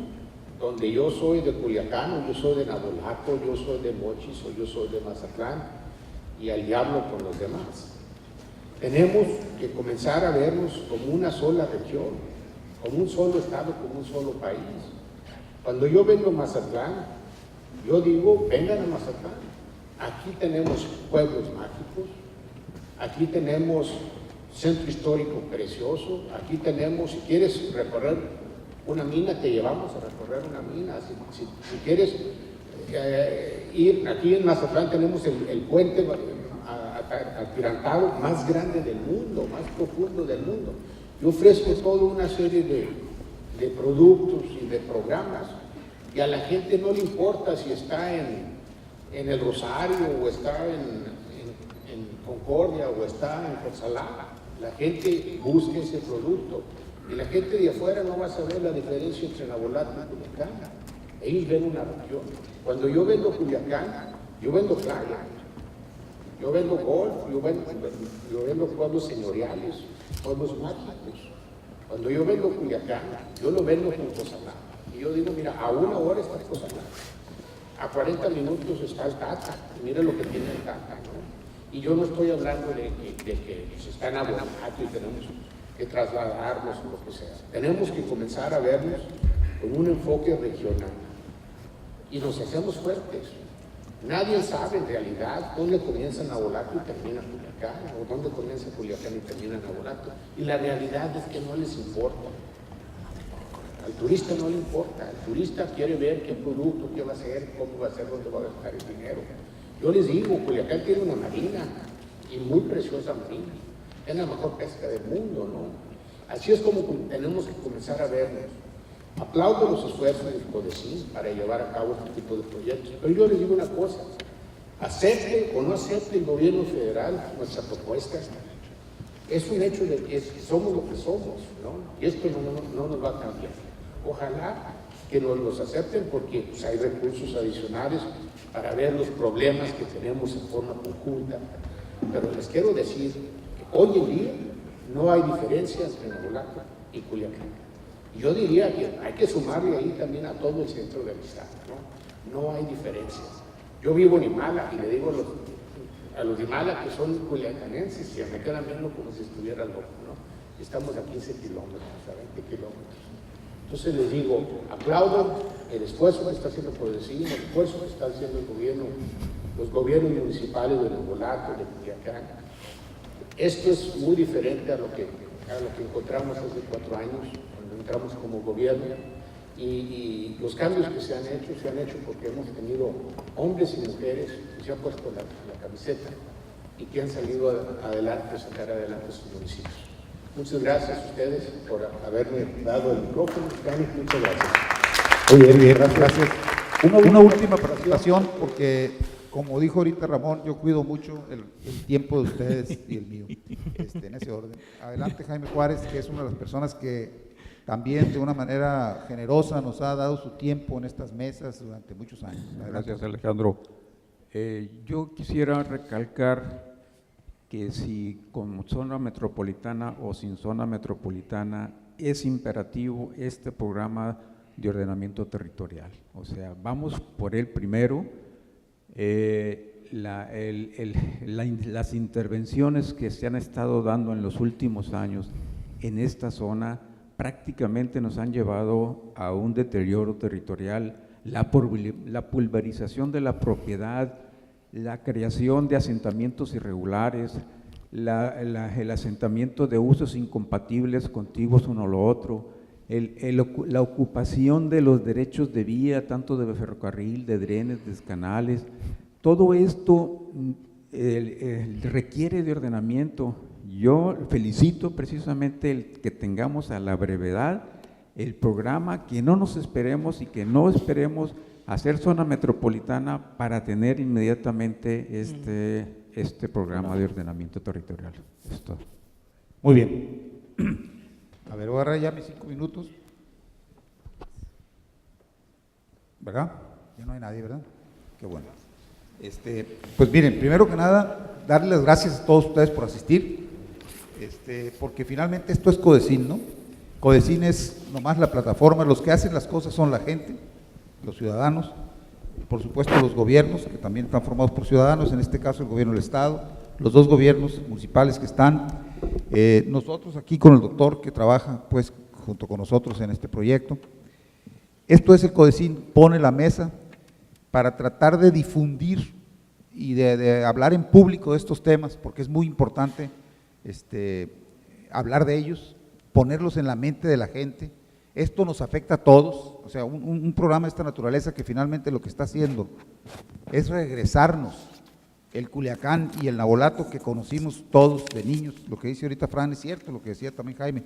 donde yo soy de Culiacán, o yo soy de Navolato, yo soy de Mochis, o yo soy de Mazatlán, y al diablo con los demás. Tenemos que comenzar a vernos como una sola región, como un solo estado, como un solo país. Cuando yo vengo a Mazatlán, yo digo, vengan a Mazatlán. Aquí tenemos pueblos mágicos, aquí tenemos centro histórico precioso, aquí tenemos, si quieres recorrer una mina, te llevamos a recorrer una mina. Si quieres ir, aquí en Mazatlán tenemos el puente atirantado más grande del mundo, más profundo del mundo. Yo ofrezco toda una serie de productos y de programas, y a la gente no le importa si está en el Rosario, o está en Concordia, o está en Cotzalá. La gente busca ese producto. Y la gente de afuera no va a saber la diferencia entre Navolato y Culiacán. Ellos ven una región. Cuando yo vendo Culiacán, yo vendo playa, yo vendo golf, yo vendo pueblos señoriales, pueblos mágicos. Cuando yo vendo Culiacán, yo lo vendo con Cotzalá. Y yo digo, mira, a 1 hora está Cotzalá, a 40 minutos está el Tata, mira lo que tiene el Tata, ¿no? Y yo no estoy hablando de que se está en Navolato y tenemos que trasladarnos o lo que sea. Tenemos que comenzar a vernos con un enfoque regional y nos hacemos fuertes. Nadie sabe en realidad dónde comienza Navolato y termina Culiacán, o dónde comienza Culiacán y termina Navolato. Y la realidad es que no les importa. Al turista no le importa. El turista quiere ver qué producto, qué va a hacer, cómo va a hacer, dónde va a gastar el dinero. Yo les digo, Culiacán tiene una marina, y muy preciosa marina. Es la mejor pesca del mundo, ¿no? Así es como tenemos que comenzar a vernos. Aplaudo los esfuerzos del CODECIN para llevar a cabo este tipo de proyectos, pero yo les digo una cosa: acepte o no acepte el gobierno federal nuestra propuesta, es un hecho de que somos lo que somos, ¿no? Y esto no nos va a cambiar. Ojalá que nos los acepten, porque pues, hay recursos adicionales para ver los problemas que tenemos en forma conjunta. Pero les quiero decir que hoy en día no hay diferencia entre Navolato y Culiacán. Yo diría que hay que sumarle ahí también a todo el centro del estado, ¿no? No hay diferencias. Yo vivo en Imala y le digo a los de Imala que son culiacanenses, y me quedan viendo como si estuviera loco, ¿no? Estamos a 15 kilómetros, a 20 kilómetros. Entonces les digo, aplaudo el esfuerzo que está haciendo CODECIN, el esfuerzo que está haciendo el gobierno, los gobiernos municipales de Navolato, de Culiacán. Esto es muy diferente a lo que encontramos hace 4 años, cuando encontramos como gobierno, y los cambios que se han hecho porque hemos tenido hombres y mujeres que se han puesto la camiseta y que han salido adelante, sacar adelante sus municipios. Muchas gracias a ustedes por haberme dado el micrófono. Muchas gracias. Oye, bien, gracias. Una última participación, porque como dijo ahorita Ramón, yo cuido mucho el tiempo de ustedes y el mío, en ese orden. Adelante, Jaime Juárez, que es una de las personas que también de una manera generosa nos ha dado su tiempo en estas mesas durante muchos años. Adelante. Gracias, Alejandro. Yo quisiera recalcar que si con zona metropolitana o sin zona metropolitana es imperativo este programa de ordenamiento territorial. O sea, vamos por él primero. Las intervenciones que se han estado dando en los últimos años en esta zona prácticamente nos han llevado a un deterioro territorial, la pulverización de la propiedad, la creación de asentamientos irregulares, el asentamiento de usos incompatibles contiguos uno a lo otro, la ocupación de los derechos de vía, tanto de ferrocarril, de drenes, de canales. Todo esto requiere de ordenamiento. Yo felicito precisamente el que tengamos a la brevedad el programa, que no nos esperemos y que no esperemos hacer zona metropolitana para tener inmediatamente este programa de ordenamiento territorial. Es todo. Muy bien. A ver, voy a agarrar ya mis 5 minutos. ¿Verdad? Ya no hay nadie, ¿verdad? Qué bueno. Pues miren, primero que nada, darles las gracias a todos ustedes por asistir, porque finalmente esto es CODECIN, ¿no? CODECIN es nomás la plataforma, los que hacen las cosas son la gente, los ciudadanos, por supuesto los gobiernos, que también están formados por ciudadanos, en este caso el gobierno del Estado, los 2 gobiernos municipales que están, nosotros aquí con el doctor que trabaja pues junto con nosotros en este proyecto. Esto es el CODECIN, pone la mesa para tratar de difundir y de hablar en público de estos temas, porque es muy importante hablar de ellos, ponerlos en la mente de la gente. Esto nos afecta a todos, o sea, un programa de esta naturaleza que finalmente lo que está haciendo es regresarnos el Culiacán y el Nabolato que conocimos todos de niños. Lo que dice ahorita Fran es cierto, lo que decía también Jaime.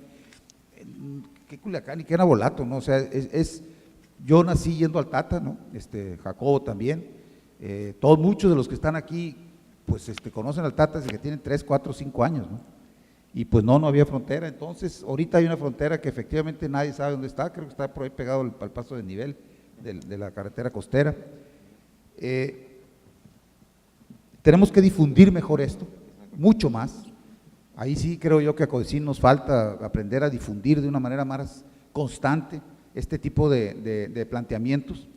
¿Qué Culiacán y qué Nabolato? ¿No? O sea, yo nací yendo al Tata, ¿no? Jacobo también. Muchos de los que están aquí, pues conocen al Tata desde que tienen 3, 4, 5 años, ¿no? Y pues no había frontera. Entonces, ahorita hay una frontera que efectivamente nadie sabe dónde está, creo que está por ahí pegado al paso de nivel de la carretera costera. Tenemos que difundir mejor esto, mucho más. Ahí sí creo yo que a CODECIN nos falta aprender a difundir de una manera más constante este tipo de planteamientos.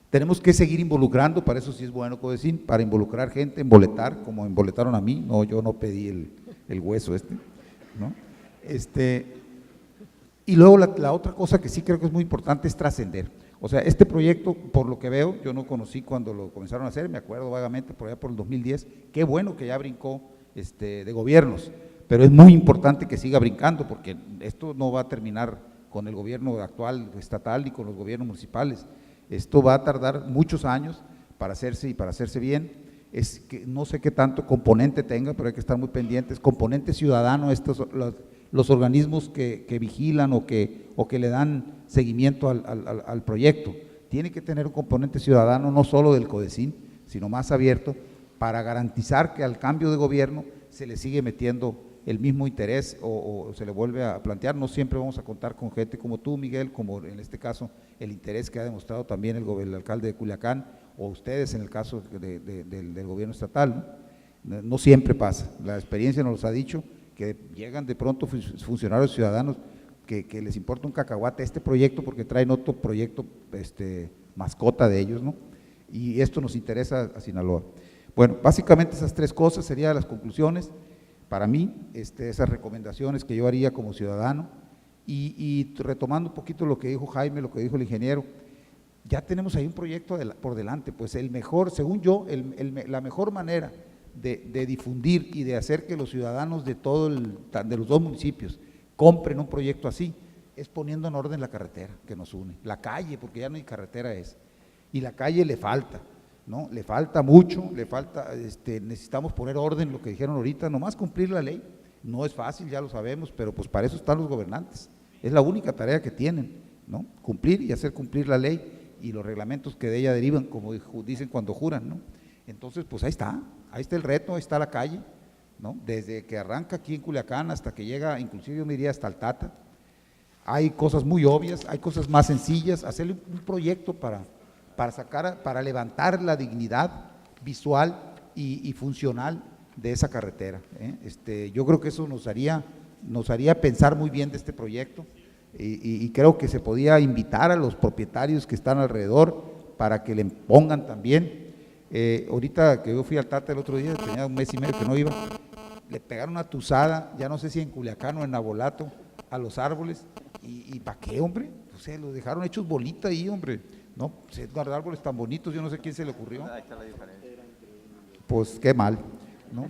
Tenemos que seguir involucrando, para eso sí es bueno CODECIN, para involucrar gente, emboletar, como emboletaron a mí. No, yo no pedí el hueso ¿no? Y luego la otra cosa que sí creo que es muy importante es trascender. O sea, este proyecto, por lo que veo, yo no conocí cuando lo comenzaron a hacer, me acuerdo vagamente por allá por el 2010, qué bueno que ya brincó de gobiernos, pero es muy importante que siga brincando, porque esto no va a terminar con el gobierno actual estatal ni con los gobiernos municipales. Esto va a tardar muchos años para hacerse y para hacerse bien. Es que no sé qué tanto componente tenga, pero hay que estar muy pendientes. Componente ciudadano, los organismos que vigilan o que le dan seguimiento al proyecto. Tiene que tener un componente ciudadano, no solo del CODECIN, sino más abierto, para garantizar que al cambio de gobierno se le sigue metiendo el mismo interés o se le vuelve a plantear. No siempre vamos a contar con gente como tú, Miguel, como en este caso el interés que ha demostrado también el alcalde de Culiacán, o ustedes en el caso del gobierno estatal, ¿no? No siempre pasa, la experiencia nos ha dicho que llegan de pronto funcionarios ciudadanos que les importa un cacahuate este proyecto porque traen otro proyecto mascota de ellos, ¿no? Y esto nos interesa a Sinaloa. Bueno, básicamente esas 3 cosas serían las conclusiones para mí, esas recomendaciones que yo haría como ciudadano, y retomando un poquito lo que dijo Jaime, lo que dijo el ingeniero, ya tenemos ahí un proyecto por delante, pues el mejor, según yo, la mejor manera de difundir y de hacer que los ciudadanos de los 2 municipios compren un proyecto así, es poniendo en orden la carretera que nos une, la calle, porque ya no hay carretera y la calle le falta, ¿no? Le falta mucho, le falta, necesitamos poner orden, lo que dijeron ahorita, nomás cumplir la ley, no es fácil, ya lo sabemos, pero pues para eso están los gobernantes, es la única tarea que tienen, ¿no? Cumplir y hacer cumplir la ley y los reglamentos que de ella derivan, como dicen cuando juran, ¿no? Entonces, pues ahí está el reto, ahí está la calle, ¿no? Desde que arranca aquí en Culiacán hasta que llega, inclusive yo me diría hasta el Tata, hay cosas muy obvias, hay cosas más sencillas, hacerle un proyecto para levantar la dignidad visual y funcional de esa carretera, ¿eh? Yo creo que eso nos haría pensar muy bien de este proyecto y creo que se podía invitar a los propietarios que están alrededor para que le pongan también. Ahorita que yo fui al Tata el otro día, tenía un mes y medio que no iba, le pegaron una tuzada, ya no sé si en Culiacán o en Nabolato, a los árboles, y ¿para qué, hombre? O sea, los dejaron hechos bolita ahí, hombre, no, pues, guardar árboles tan bonitos, yo no sé quién se le ocurrió. Pues qué mal, ¿no?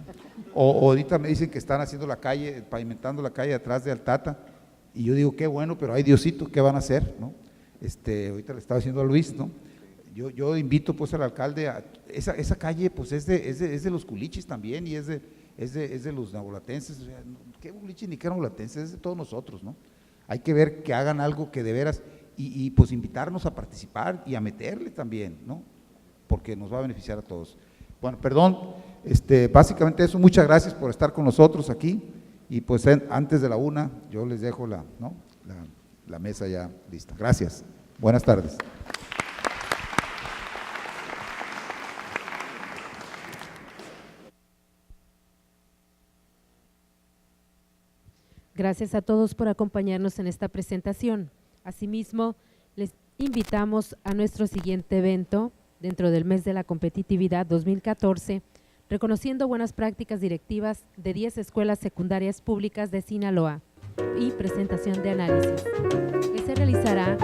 O ahorita me dicen que están haciendo la calle, pavimentando la calle atrás de Altata, y yo digo, qué bueno, pero ay Diosito, ¿qué van a hacer, no? Ahorita le estaba diciendo a Luis, ¿no? Yo invito pues al alcalde a esa calle, pues es de los culichis también y es de los nabolatenses, o sea, qué culichis ni qué nabolatenses, es de todos nosotros, ¿no? Hay que ver que hagan algo que de veras y pues invitarnos a participar y a meterle también, ¿no? Porque nos va a beneficiar a todos. Bueno, perdón, básicamente eso, muchas gracias por estar con nosotros aquí y pues antes de la 1 yo les dejo la mesa ya lista. Gracias, buenas tardes. Gracias a todos por acompañarnos en esta presentación. Asimismo, les invitamos a nuestro siguiente evento dentro del mes de la competitividad 2014, reconociendo buenas prácticas directivas de 10 escuelas secundarias públicas de Sinaloa y presentación de análisis, que se realizará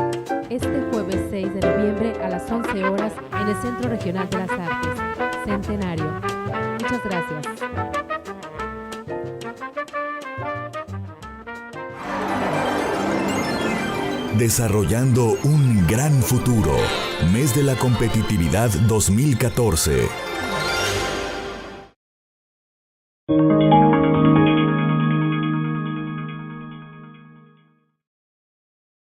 este jueves 6 de noviembre a las 11 horas en el Centro Regional de las Artes, Centenario. Muchas gracias. Desarrollando un gran futuro. Mes de la competitividad 2014.